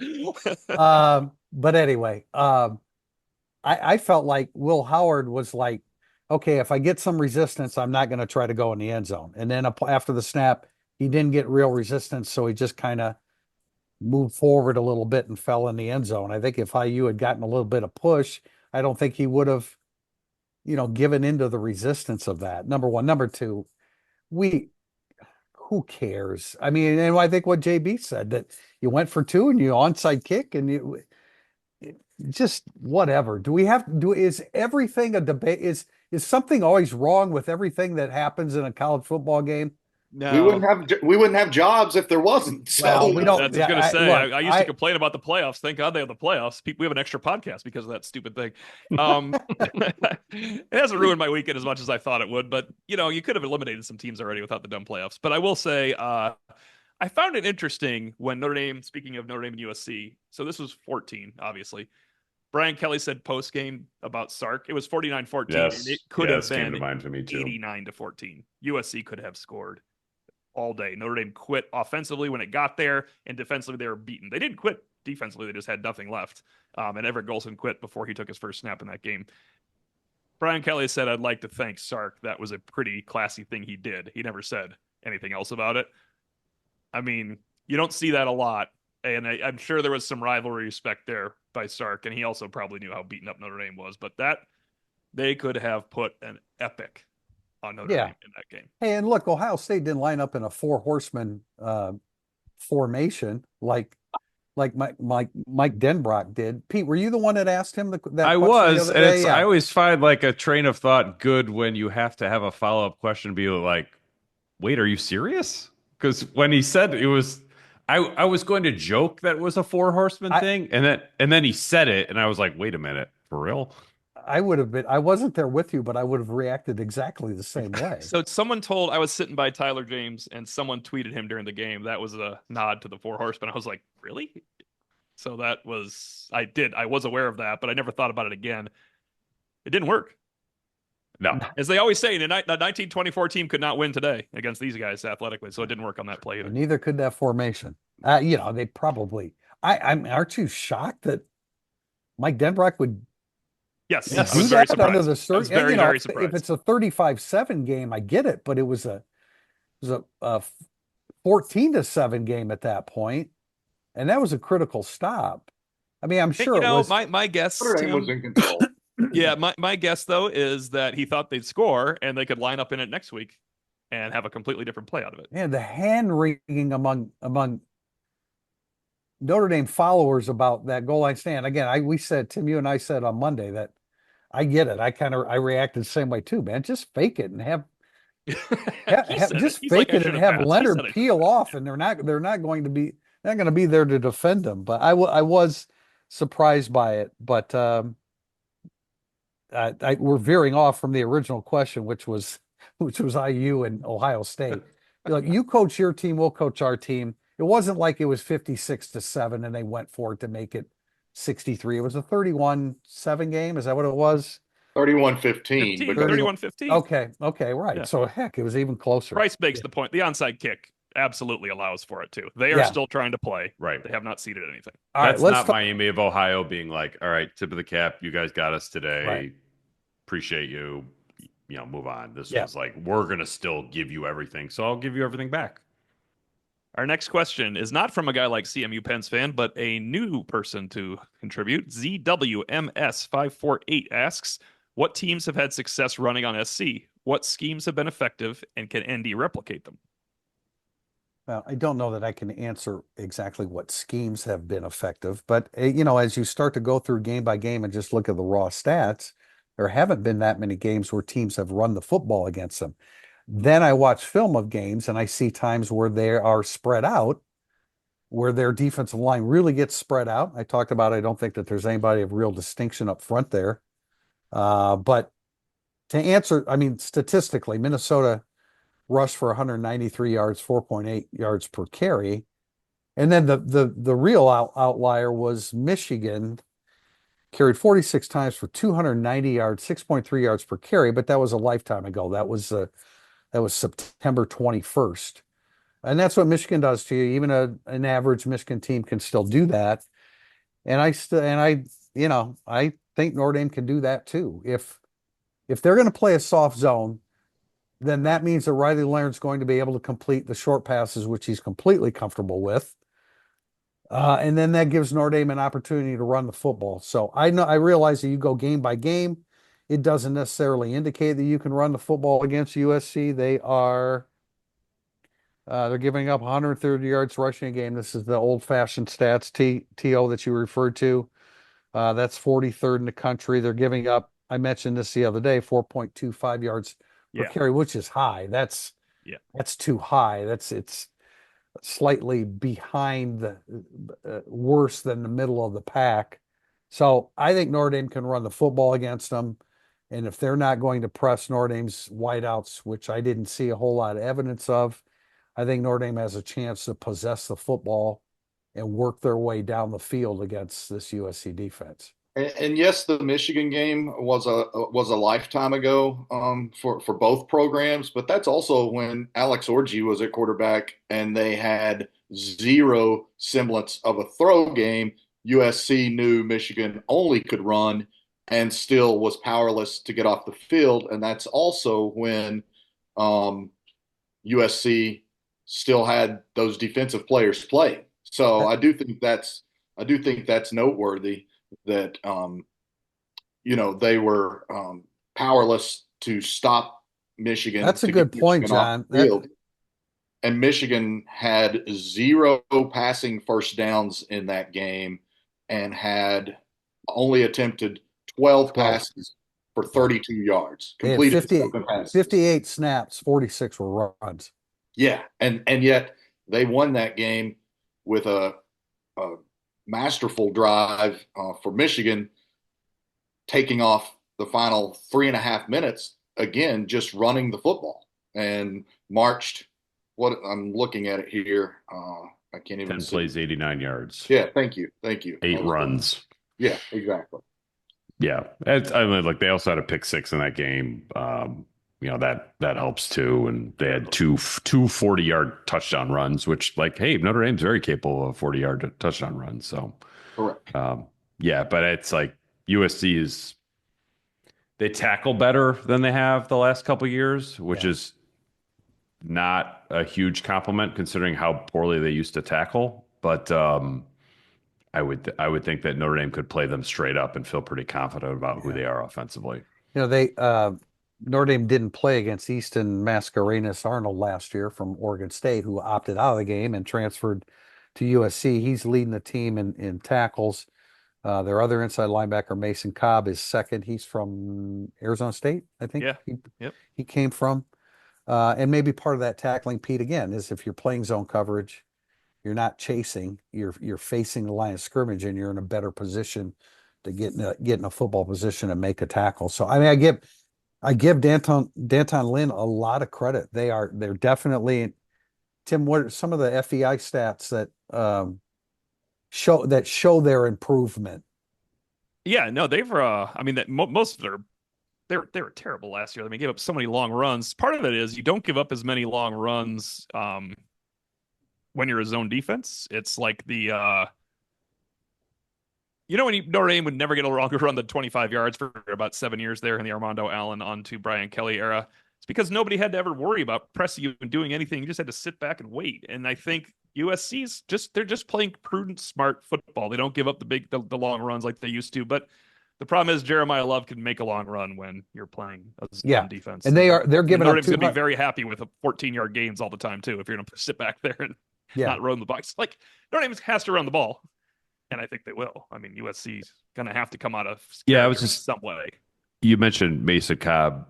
God. But anyway, I felt like Will Howard was like, okay, if I get some resistance, I'm not going to try to go in the end zone. And then after the snap, he didn't get real resistance, so he just kind of moved forward a little bit and fell in the end zone. I think if IU had gotten a little bit of push, I don't think he would have, given into the resistance of that. Number one. Number two, who cares? I mean, and I think what JB said, that you went for two and you onside kick and just whatever. Is everything a debate? Is something always wrong with everything that happens in a college football game? We wouldn't have jobs if there wasn't. So Well, we don't. That's what I was yeah, going to say. look, I used to complain about the playoffs. Thank God they have the playoffs. We have an extra podcast because of that stupid thing. It hasn't ruined my weekend as much as I thought it would, but you could have eliminated some teams already without the dumb playoffs. But I will say, I found it interesting when Notre Dame, speaking of Notre Dame and USC, so this was 14, obviously. Brian Kelly said post game about Sark. It was 49-14. Yes, and it could have came to been mind to me too. 89-14. USC could have scored all day. Notre Dame quit offensively when it got there, and defensively they were beaten. They didn't quit defensively; they just had nothing left. And Everett Golson quit before he took his first snap in that game. Brian Kelly said, "I'd like to thank Sark. That was a pretty classy thing he did." He never said anything else about it. I mean, you don't see that a lot, and I'm sure there was some rivalry respect there by Sark, and he also probably knew how beaten up Notre Dame was. But that they could have put an epic on Notre Dame in that game. Hey, and look, Ohio State didn't line up in a four horseman formation like Mike Denbrock did. Pete, were you the one that asked him that I question was, the and other day? it's I always find like a train of thought good when you have to have a follow-up question be like, wait, are you serious? Because when he said it was, I was going to joke that it was a four horseman thing, and then he said it, and I was like, wait a minute, for real? I would have been. I wasn't there with you, but I would have reacted exactly the same way. So someone told I was sitting by Tyler James, and someone tweeted him during the game. That was a nod to the Four Horsemen. I was like, really? So I was aware of that, but I never thought about it again. It didn't work. No. As they always say, the 1924 team could not win today against these guys athletically, so it didn't work on that play either. Neither could that formation. They probably. Aren't you shocked that Mike Denbrock would? Yes, do I was very that surprised. under the I was very, very surprised. If it's a 35-7 game, I get it, but it was a 14-7 game at that point, and that was a critical stop. I mean, I'm sure it was. My guess, Notre Dame Tim, was in control. Yeah, my guess though is that he thought they'd score and they could line up in it next week and have a completely different play out of it. And the hand wringing among Notre Dame followers about that goal line stand. Again, we said, Tim, you and I said on Monday that I get it. I reacted the same way too, man. Just fake it and have just fake it and have Leonard peel off, and they're not going to be there to defend him. But I was surprised by it. But we're veering off from the original question, which was IU and Ohio State. Like, you coach your team, we'll coach our team. It wasn't like it was 56-7 and they went for it to make it 63. It was a 31-7 game. Is that what it was? 31-15. 31-15. Okay, right. Yeah. So heck, it was even closer. Price makes the point. The onside kick absolutely allows for it too. They are still trying to play. Right. They have not ceded anything. That's not Miami of Ohio being like, all right, tip of the cap, you guys got us today. Right. Appreciate you. Move on. This was like, we're going to still give you everything, so I'll give you everything back. Our next question is not from a guy like CMU Pens fan, but a new person to contribute. ZWMS548 asks, what teams have had success running on SC? What schemes have been effective, and can ND replicate them? Well, I don't know that I can answer exactly what schemes have been effective, but as you start to go through game by game and just look at the raw stats, there haven't been that many games where teams have run the football against them. Then I watch film of games and I see times where they are spread out, where their defensive line really gets spread out. I talked about, I don't think that there's anybody of real distinction up front there. But to answer, I mean, statistically, Minnesota rushed for 193 yards, 4.8 yards per carry. And then the real outlier was Michigan, carried 46 times for 290 yards, 6.3 yards per carry, but that was a lifetime ago. That was September 21st. And that's what Michigan does to you. Even an average Michigan team can still do that. And I think Notre Dame can do that too. If they're going to play a soft zone, then that means that Riley Leonard's going to be able to complete the short passes, which he's completely comfortable with. And then that gives Notre Dame an opportunity to run the football. So I realize that you go game by game. It doesn't necessarily indicate that you can run the football against USC. They're giving up 130 yards rushing a game. This is the old-fashioned stats TO that you referred to. That's 43rd in the country. They're giving up, I mentioned this the other day, 4.25 yards per Yeah. carry, which is high. That's too high. It's slightly behind the worse than the middle of the pack. So I think Notre Dame can run the football against them. And if they're not going to press Notre Dame's wideouts, which I didn't see a whole lot of evidence of, I think Notre Dame has a chance to possess the football and work their way down the field against this USC defense. And yes, the Michigan game was a lifetime ago for both programs, but that's also when Alex Orji was at quarterback and they had zero semblance of a throw game. USC knew Michigan only could run and still was powerless to get off the field, and that's also when USC still had those defensive players playing. So I do think that's noteworthy that they were powerless to stop Michigan. That's a to good get point, Michigan off John. the field. And Michigan had zero passing first downs in that game and had only attempted 12 passes for 32 yards. They had Completed 58 snaps, 46 were runs. Yeah, and yet they won that game with a masterful drive for Michigan, taking off the final 3.5 minutes, again, just running the football and marched. What I'm looking at it here, I can't even 10 see. plays, 89 yards. Yeah, thank you. 8 runs. Yeah, exactly. Yeah, I mean, like they also had a pick six in that game. That helps too, and they had two 40-yard touchdown runs, which, like, hey, Notre Dame's very capable of 40-yard touchdown runs. So, correct. But it's like USC they tackle better than they have the last couple of years, which is not a huge compliment considering how poorly they used to tackle. But I would think that Notre Dame could play them straight up and feel pretty confident about who they are offensively. Notre Dame didn't play against Easton Mascarenas Arnold last year from Oregon State, who opted out of the game and transferred to USC. He's leading the team in tackles. Their other inside linebacker, Mason Cobb, is second. He's from Arizona State, I think. Yeah. He came from. And maybe part of that tackling, Pete, again, is if you're playing zone coverage, you're not chasing, you're facing the line of scrimmage, and you're in a better position to get in a football position and make a tackle. So I mean, I give Danton Lynn a lot of credit. They're definitely. Tim, what are some of the FEI stats that show their improvement? Yeah, no, they've I mean that most of they were terrible last year. I mean, gave up so many long runs. Part of it is you don't give up as many long runs when you're a zone defense. It's like the when Notre Dame would never get a longer run than 25 yards for about 7 years there in the Armando Allen onto Brian Kelly era. It's because nobody had to ever worry about pressing you and doing anything. You just had to sit back and wait. And I think USC's they're just playing prudent, smart football. They don't give up the long runs like they used to. But the problem is Jeremiah Love can make a long run when you're playing a zone defense. And they're giving Notre up Dame's going to be very happy with a 14-yard gains all the time too. If you're going to sit back there and not run the box, like Notre Dame has to run the ball. And I think they will. I mean, USC's going to have to come out of some way. You mentioned Mason Cobb.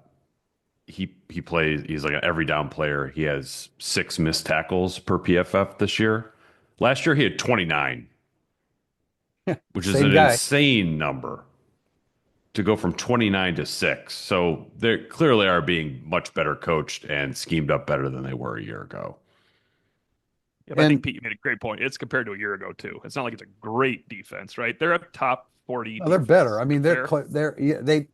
He plays. He's like an every down player. He has 6 missed tackles per PFF this year. Last year he had 29, which is an insane number to go from 29 to 6. So they clearly are being much better coached and schemed up better than they were a year ago. Yeah, but I think Pete, you made a great point. It's compared to a year ago too. It's not like it's a great defense, right? They're a top 40. They're better. I mean, the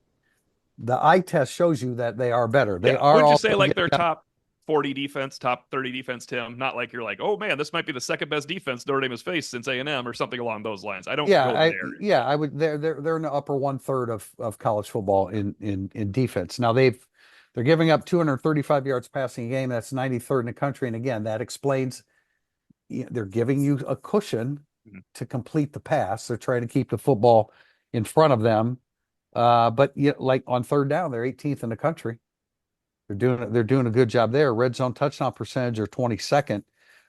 eye test shows you that they are better. They are. Would you say like they're top 40 defense, top 30 defense, Tim? Not like you're like, oh man, this might be the second best defense Notre Dame has faced since A&M or something along those lines. I don't. I would. They're in the upper 1/3 of college football in defense. Now they're giving up 235 yards passing a game. That's 93rd in the country. And again, that explains. They're giving you a cushion to complete the pass. They're trying to keep the football in front of them. But like on third down, they're 18th in the country. They're doing a good job there. Red zone touchdown percentage are 22nd.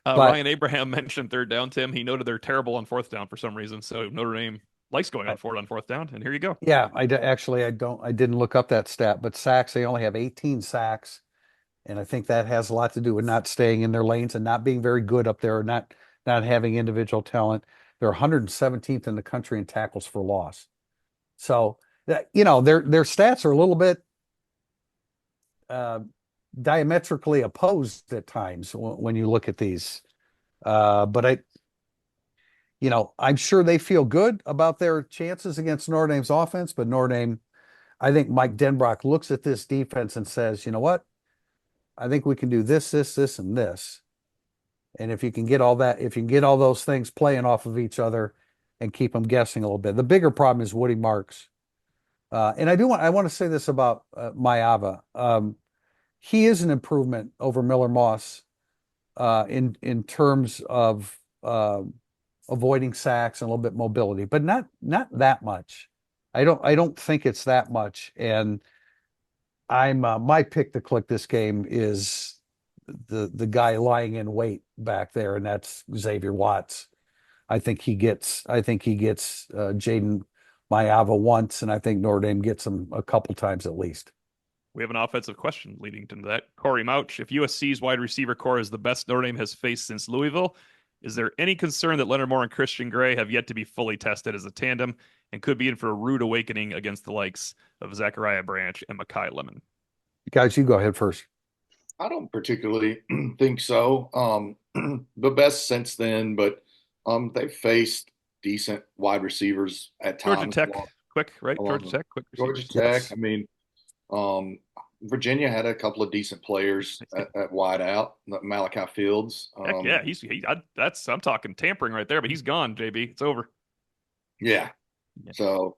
But Ryan Abraham mentioned third down, Tim. He noted they're terrible on fourth down for some reason. So Notre Dame likes going on fourth down. And here you go. yeah, I didn't look up that stat, but sacks, they only have 18 sacks. And I think that has a lot to do with not staying in their lanes and not being very good up there, or not having individual talent. They're 117th in the country in tackles for loss. So that, their stats are a little bit diametrically opposed at times when you look at these. But I'm sure they feel good about their chances against Notre Dame's offense. But Notre Dame, I think Mike Denbrock looks at this defense and says, you know what? I think we can do this, this, and this. And if you can get all those things playing off of each other and keep them guessing a little bit. The bigger problem is Woody Marks. And I want to say this about Mayava. He is an improvement over Miller Moss in terms of avoiding sacks and a little bit mobility, but not that much. I don't think it's that much. And I'm my pick to click this game is the guy lying in wait back there, and that's Xavier Watts. I think he gets Jaden Mayava once, and I think Notre Dame gets him a couple times at least. We have an offensive question leading to that. Corey Mouch, if USC's wide receiver core is the best Notre Dame has faced since Louisville, is there any concern that Leonard Moore and Christian Gray have yet to be fully tested as a tandem and could be in for a rude awakening against the likes of Zachariah Branch and Makai Lemon? Guys, you go ahead first. I don't particularly think so. The best since then, but they've faced decent wide receivers at times. Georgia Tech, quick, right? Georgia Tech, quick Georgia receivers. Tech. Yes. I mean, Virginia had a couple of decent players at wide out. Malachi Fields. Heck yeah, I'm talking tampering right there, but he's gone, JB. It's over. Yeah. Yeah. So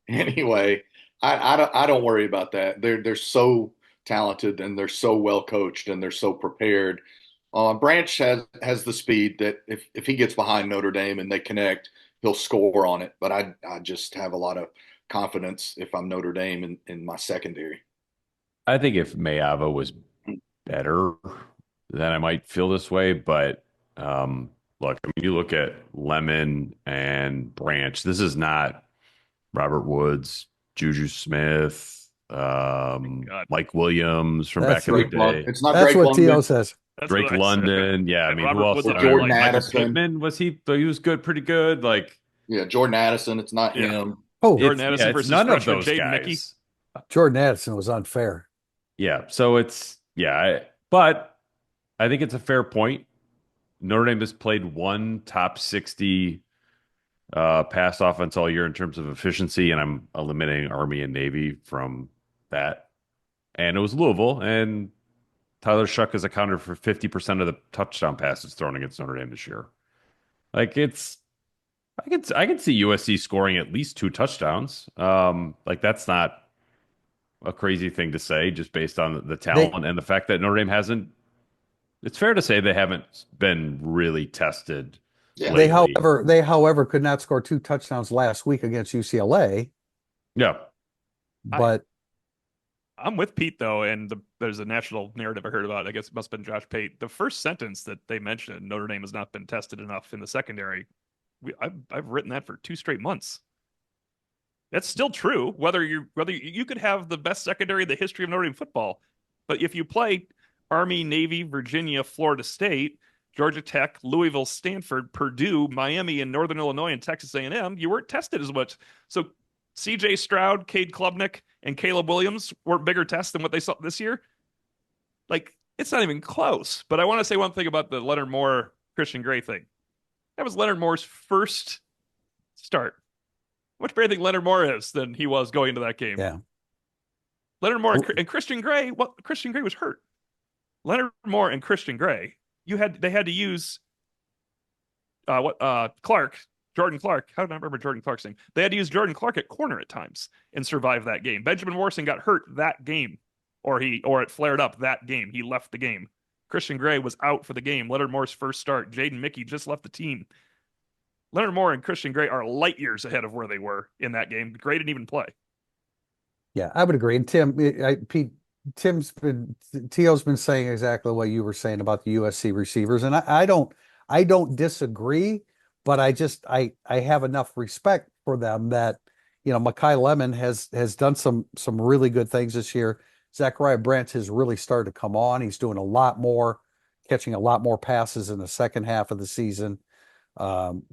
anyway, I don't worry about that. They're so talented and they're so well coached and they're so prepared. Branch has the speed that if he gets behind Notre Dame and they connect, he'll score on it. But I just have a lot of confidence if I'm Notre Dame in my secondary. I think if Mayava was better, then I might feel this way. But look, I mean, you look at Lemon and Branch. This is not Robert Woods, Juju Smith, Mike Williams from That's back in the day. It's not That's Drake what T.O. London. says. That's Drake what I said. London. Yeah, I And mean, Robert who else? Woods did I Jordan like? Michael Addison. Pittman, was he? He was good, pretty good. Like, Yeah, Jordan Addison. It's not Yeah. him. Oh, Jordan it's Addison versus none of freshman those Jaden guys. Mickey. Jordan Addison was unfair. Yeah, so but I think it's a fair point. Notre Dame has played one top 60 pass offense all year in terms of efficiency, and I'm eliminating Army and Navy from that. And it was Louisville, and Tyler Shuck has accounted for 50% of the touchdown passes thrown against Notre Dame this year. Like I could see USC scoring at least 2 touchdowns. Like that's not a crazy thing to say, just based on the talent and the fact that Notre Dame hasn't. It's fair to say they haven't been really tested. Yeah. lately. They however could not score 2 touchdowns last week against UCLA. Yeah. But I'm with Pete though, and there's a national narrative I heard about. I guess it must have been Josh Pate. The first sentence that they mentioned, Notre Dame has not been tested enough in the secondary. I've written that for 2 straight months. That's still true. Whether you could have the best secondary in the history of Notre Dame football, but if you play Army, Navy, Virginia, Florida State, Georgia Tech, Louisville, Stanford, Purdue, Miami, and Northern Illinois and Texas A&M, you weren't tested as much. So C.J. Stroud, Cade Klubnik, and Caleb Williams were bigger tests than what they saw this year. Like, it's not even close. But I want to say one thing about the Leonard Moore, Christian Gray thing. That was Leonard Moore's first start. How much better do you think Leonard Moore is than he was going into that game? yeah, Leonard Moore and Christian Gray, Christian Gray was hurt. Leonard Moore and Christian Gray, they had to use Jordan Clark. How did I remember Jordan Clark's name? They had to use Jordan Clark at corner at times and survive that game. Benjamin Morrison got hurt that game, or it flared up that game. He left the game. Christian Gray was out for the game. Leonard Moore's first start. Jaden Mickey just left the team. Leonard Moore and Christian Gray are light years ahead of where they were in that game. Gray didn't even play. Yeah, I would agree. And Tim, Pete, Tio's been saying exactly what you were saying about the USC receivers, and I don't disagree, but I have enough respect for them that, Mekhi Lemon has done some really good things this year. Zachariah Brent has really started to come on. He's doing a lot more, catching a lot more passes in the second half of the season.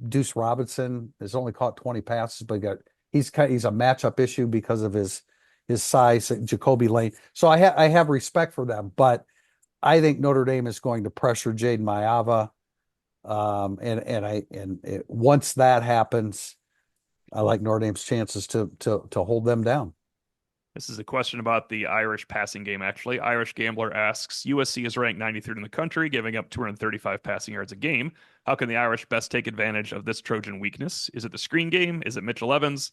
Deuce Robinson has only caught 20 passes, but he's a matchup issue because of his size, Jacoby Lane. So I have respect for them, but I think Notre Dame is going to pressure Jaden Maiava. Once that happens, I like Notre Dame's chances to hold them down. This is a question about the Irish passing game, actually. Irish Gambler asks, USC is ranked 93rd in the country, giving up 235 passing yards a game. How can the Irish best take advantage of this Trojan weakness? Is it the screen game? Is it Mitchell Evans?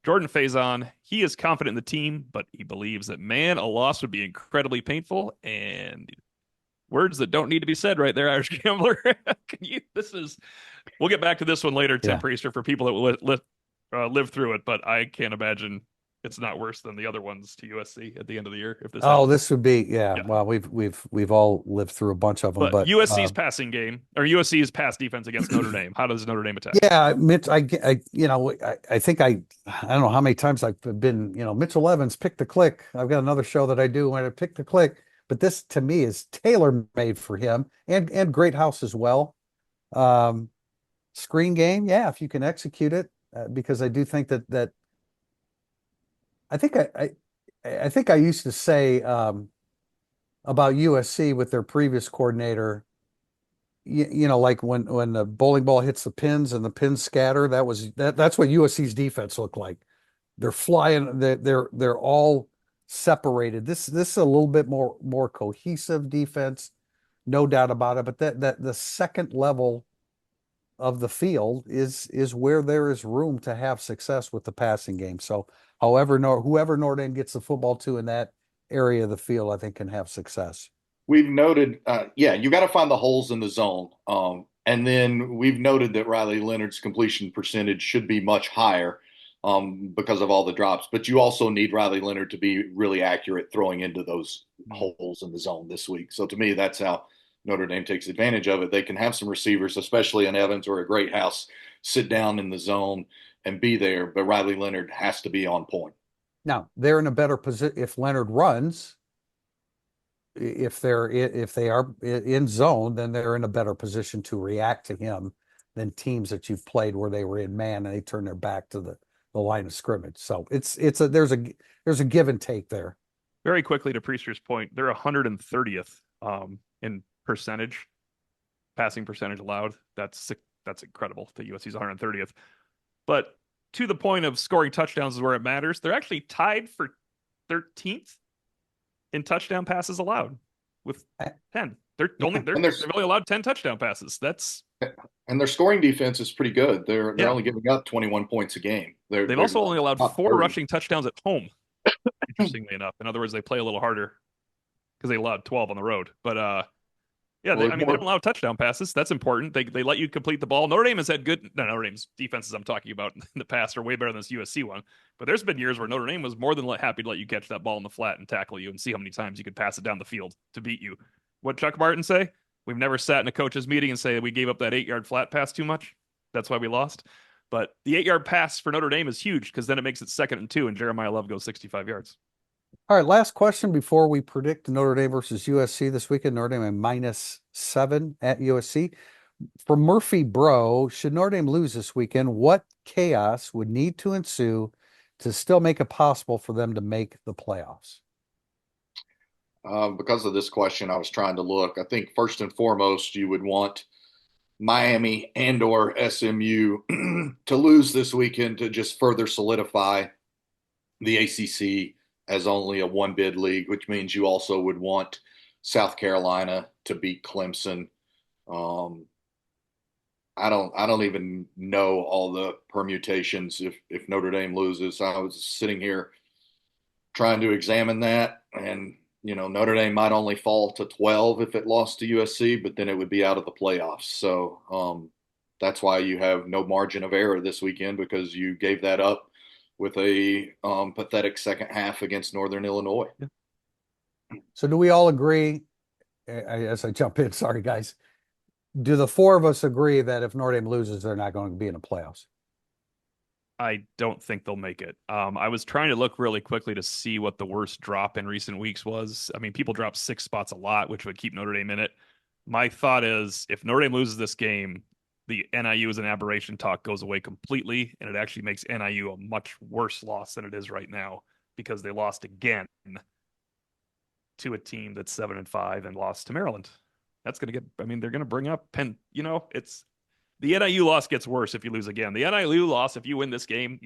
Jordan Faison, he is confident in the team, but he believes that, man, a loss would be incredibly painful. And words that don't need to be said right there, Irish Gambler. We'll get back to this one later, Tim Priester, for people that will live through it, but I can't imagine it's not worse than the other ones to USC at the end of the year. If this happens. This would be, yeah. Well, we've all lived through a bunch of them, but USC's passing game or USC's pass defense against Notre Dame. How does Notre Dame attack? Yeah, Mitch, I think I don't know how many times I've been, Mitchell Evans, pick the click. I've got another show that I do when I pick the click, but this to me is tailor made for him and Great House as well. Screen game, yeah, if you can execute it, because I do think that I think I used to say about USC with their previous coordinator, like when the bowling ball hits the pins and the pins scatter, that's what USC's defense looked like. They're flying, they're all separated. This is a little bit more cohesive defense, no doubt about it. But that the second level of the field is where there is room to have success with the passing game. So whoever Notre Dame gets the football to in that area of the field, I think can have success. We've noted, you got to find the holes in the zone. And then we've noted that Riley Leonard's completion percentage should be much higher because of all the drops. But you also need Riley Leonard to be really accurate throwing into those holes in the zone this week. So to me, that's how Notre Dame takes advantage of it. They can have some receivers, especially in Evans or a Great House, sit down in the zone and be there. But Riley Leonard has to be on point. Now, they're in a better position if Leonard runs. If they are in zone, then they're in a better position to react to him than teams that you've played where they were in man and they turn their back to the line of scrimmage. So there's a give and take there. Very quickly to Priester's point, they're 130th in percentage, passing percentage allowed. That's incredible that USC's 130th. But to the point of scoring touchdowns is where it matters. They're actually tied for 13th in touchdown passes allowed with 10. They've only allowed 10 touchdown passes. And their scoring defense is pretty good. They're only giving up 21 points a game. They've also only allowed 4 rushing touchdowns at home. Interestingly enough, in other words, they play a little harder because they allowed 12 on the road. But they don't allow touchdown passes. That's important. They let you complete the ball. Notre Dame has had Notre Dame's defenses I'm talking about in the past are way better than this USC one. But there's been years where Notre Dame was more than happy to let you catch that ball in the flat and tackle you and see how many times you could pass it down the field to beat you. What Chuck Martin say? We've never sat in a coach's meeting and say we gave up that 8-yard flat pass too much. That's why we lost. But the 8-yard pass for Notre Dame is huge because then it makes it 2nd and 2 and Jeremiah Love goes 65 yards. All right, last question before we predict Notre Dame versus USC this weekend. Notre Dame -7 at USC. For Murphy Bro, should Notre Dame lose this weekend, what chaos would need to ensue to still make it possible for them to make the playoffs? Because of this question, I was trying to look. I think first and foremost, you would want Miami and or SMU to lose this weekend to just further solidify the ACC as only a 1-bid league, which means you also would want South Carolina to beat Clemson. I don't even know all the permutations if Notre Dame loses. I was sitting here trying to examine that, and Notre Dame might only fall to 12 if it lost to USC, but then it would be out of the playoffs. So that's why you have no margin of error this weekend, because you gave that up with a pathetic second half against Northern Illinois. So do we all agree, as I jump in, sorry guys, do the four of us agree that if Notre Dame loses, they're not going to be in the playoffs? I don't think they'll make it. I was trying to look really quickly to see what the worst drop in recent weeks was. I mean, people drop 6 spots a lot, which would keep Notre Dame in it. My thought is if Notre Dame loses this game, the NIU as an aberration talk goes away completely, and it actually makes NIU a much worse loss than it is right now because they lost again to a team that's 7-5 and lost to Maryland. That's going to I mean, they're going to bring up Penn, it's the NIU loss gets worse if you lose again. The NIU loss, if you win this game,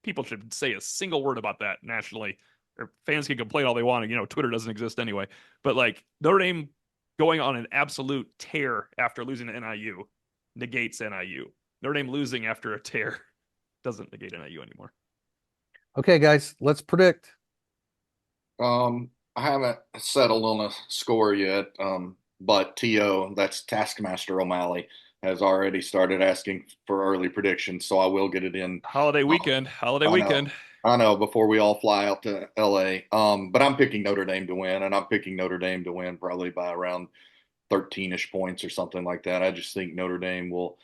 people should say a single word about that nationally. Or fans can complain all they want. Twitter doesn't exist anyway. But like Notre Dame going on an absolute tear after losing to NIU negates NIU. Notre Dame losing after a tear doesn't negate NIU anymore. Okay, guys, let's predict. I haven't settled on a score yet, but TO, that's Taskmaster O'Malley, has already started asking for early predictions, so I will get it in. Holiday weekend. I know, before we all fly out to LA. But I'm picking Notre Dame to win, and I'm picking Notre Dame to win probably by around 13-ish points or something like that. I just think Notre Dame will.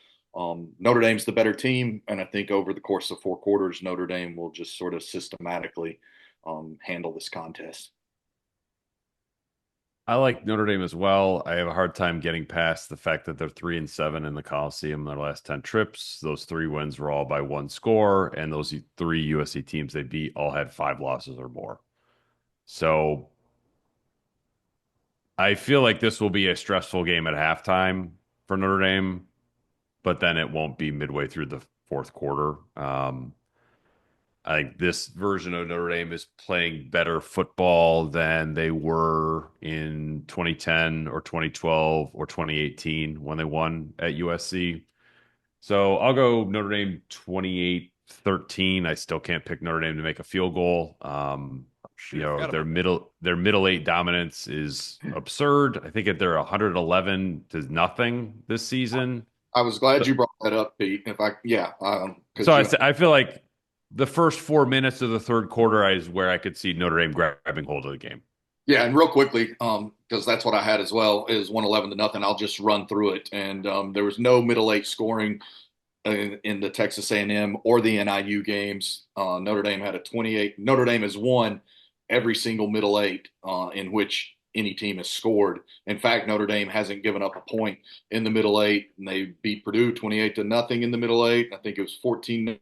Notre Dame's the better team, and I think over the course of 4 quarters, Notre Dame will just sort of systematically handle this contest. I like Notre Dame as well. I have a hard time getting past the fact that they're 3-7 in the Coliseum in their last 10 trips. Those 3 wins were all by 1 score, and those 3 USC teams they beat all had 5 losses or more. So I feel like this will be a stressful game at halftime for Notre Dame, but then it won't be midway through the 4th quarter. I think this version of Notre Dame is playing better football than they were in 2010 or 2012 or 2018 when they won at USC. So I'll go Notre Dame 28-13. I still can't pick Notre Dame to make a field goal. Their middle 8 dominance is absurd. I think they're 111-0 this season. I was glad you brought that up, Pete. I feel like the first 4 minutes of the 3rd quarter is where I could see Notre Dame grabbing hold of the game. Yeah, and real quickly, because that's what I had as well, is 111-0. I'll just run through it. And there was no middle 8 scoring in the Texas A&M or the NIU games. Notre Dame had a 28. Notre Dame has won every single middle 8 in which any team has scored. In fact, Notre Dame hasn't given up a point in the middle 8, and they beat Purdue 28-0 in the middle 8. I think it was 14-0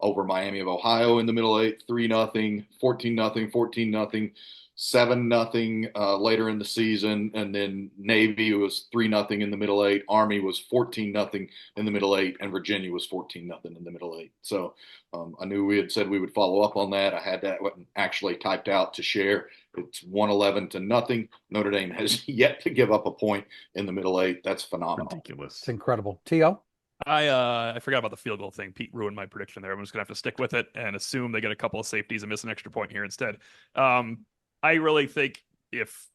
over Miami of Ohio in the middle 8, 3-0, 14-0, 14-0, 7-0 later in the season, and then Navy was 3-0 in the middle 8, Army was 14-0 in the middle 8, and Virginia was 14-0 in the middle 8. So I knew we had said we would follow up on that. I had that actually typed out to share. It's 111-0. Notre Dame has yet to give up a point in the middle 8. That's phenomenal. Ridiculous. It's incredible. T.O.? I forgot about the field goal thing. Pete ruined my prediction there. I'm just gonna have to stick with it and assume they get a couple of safeties and miss an extra point here instead. I really think if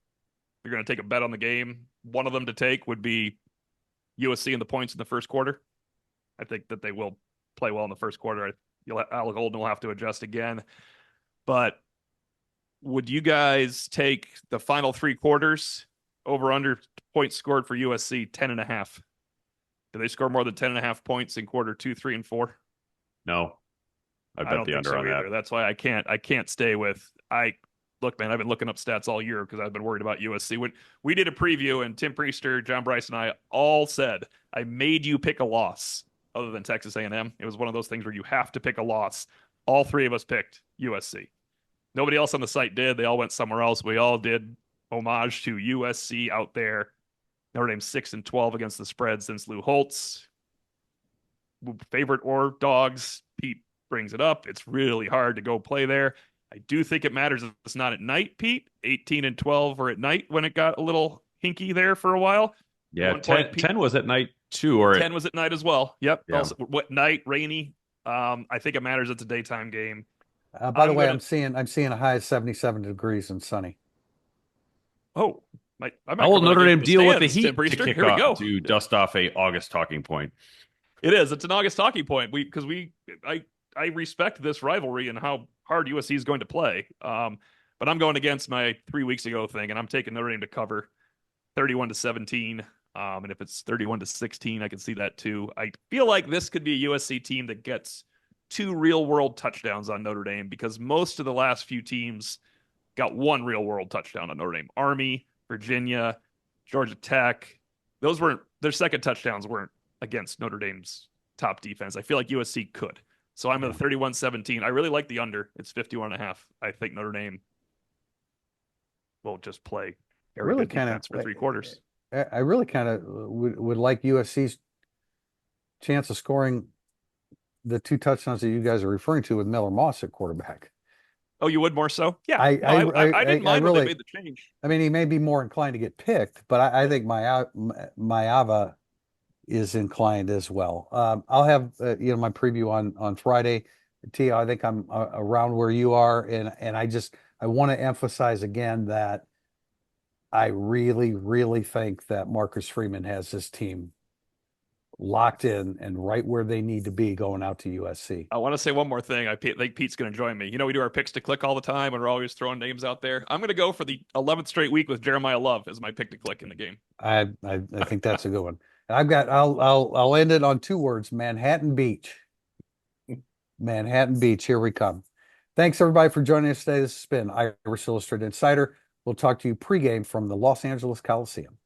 you're gonna take a bet on the game, one of them to take would be USC and the points in the first quarter. I think that they will play well in the first quarter. Alec Holden will have to adjust again. But would you guys take the final 3 quarters over under points scored for USC 10.5? Do they score more than 10.5 points in quarter 2, 3, and 4? No. I bet the under on that. That's why I can't stay with. Look, man, I've been looking up stats all year because I've been worried about USC. When we did a preview, and Tim Priester, John Bryce, and I all said, I made you pick a loss other than Texas A&M. It was one of those things where you have to pick a loss. All 3 of us picked USC. Nobody else on the site did. They all went somewhere else. We all did homage to USC out there. Notre Dame 6-12 against the spread since Lou Holtz. Favorite or dogs? Pete brings it up. It's really hard to go play there. I do think it matters if it's not at night, Pete. 18-12 or at night when it got a little hinky there for a while. Yeah, 10 was at night too. Or 10 was at night as well. Yep. Yeah. Also, what night? Rainy. I think it matters. It's a daytime game. By the way, I'm seeing a high of 77 degrees and sunny. Oh, I might How will cover that Notre game Dame in deal with the stands, heat Tim to Priester. kick Here we go. off to dust off a August talking point? It is. It's an August talking point. I respect this rivalry and how hard USC is going to play. But I'm going against my 3 weeks ago thing, and I'm taking Notre Dame to cover 31-17. And if it's 31-16, I can see that too. I feel like this could be a USC team that gets 2 real world touchdowns on Notre Dame, because most of the last few teams got 1 real world touchdown on Notre Dame. Army, Virginia, Georgia Tech. Those weren't, their second touchdowns weren't against Notre Dame's top defense. I feel like USC could. So I'm at the 31-17. I really like the under. It's 51.5. I think Notre Dame will just play very Really good defense for 3 quarters. I really kind of would like USC's chance of scoring the 2 touchdowns that you guys are referring to with Miller Moss at quarterback. Oh, you would more so? Yeah. I didn't mind when they made the change. I mean, he may be more inclined to get picked, but I think Mayava is inclined as well. I'll have my preview on Friday. Tia, I think I'm around where you are, and I want to emphasize again that I really, really think that Marcus Freeman has this team locked in and right where they need to be going out to USC. I want to say one more thing. I think Pete's going to join me. We do our picks to click all the time, and we're always throwing names out there. I'm going to go for the 11th straight week with Jeremiah Love as my pick to click in the game. I think that's a good one. And I'll end it on 2 words: Manhattan Beach. Manhattan Beach, here we come. Thanks everybody for joining us today. This has been Irish Illustrated Insider. We'll talk to you pregame from the Los Angeles Coliseum.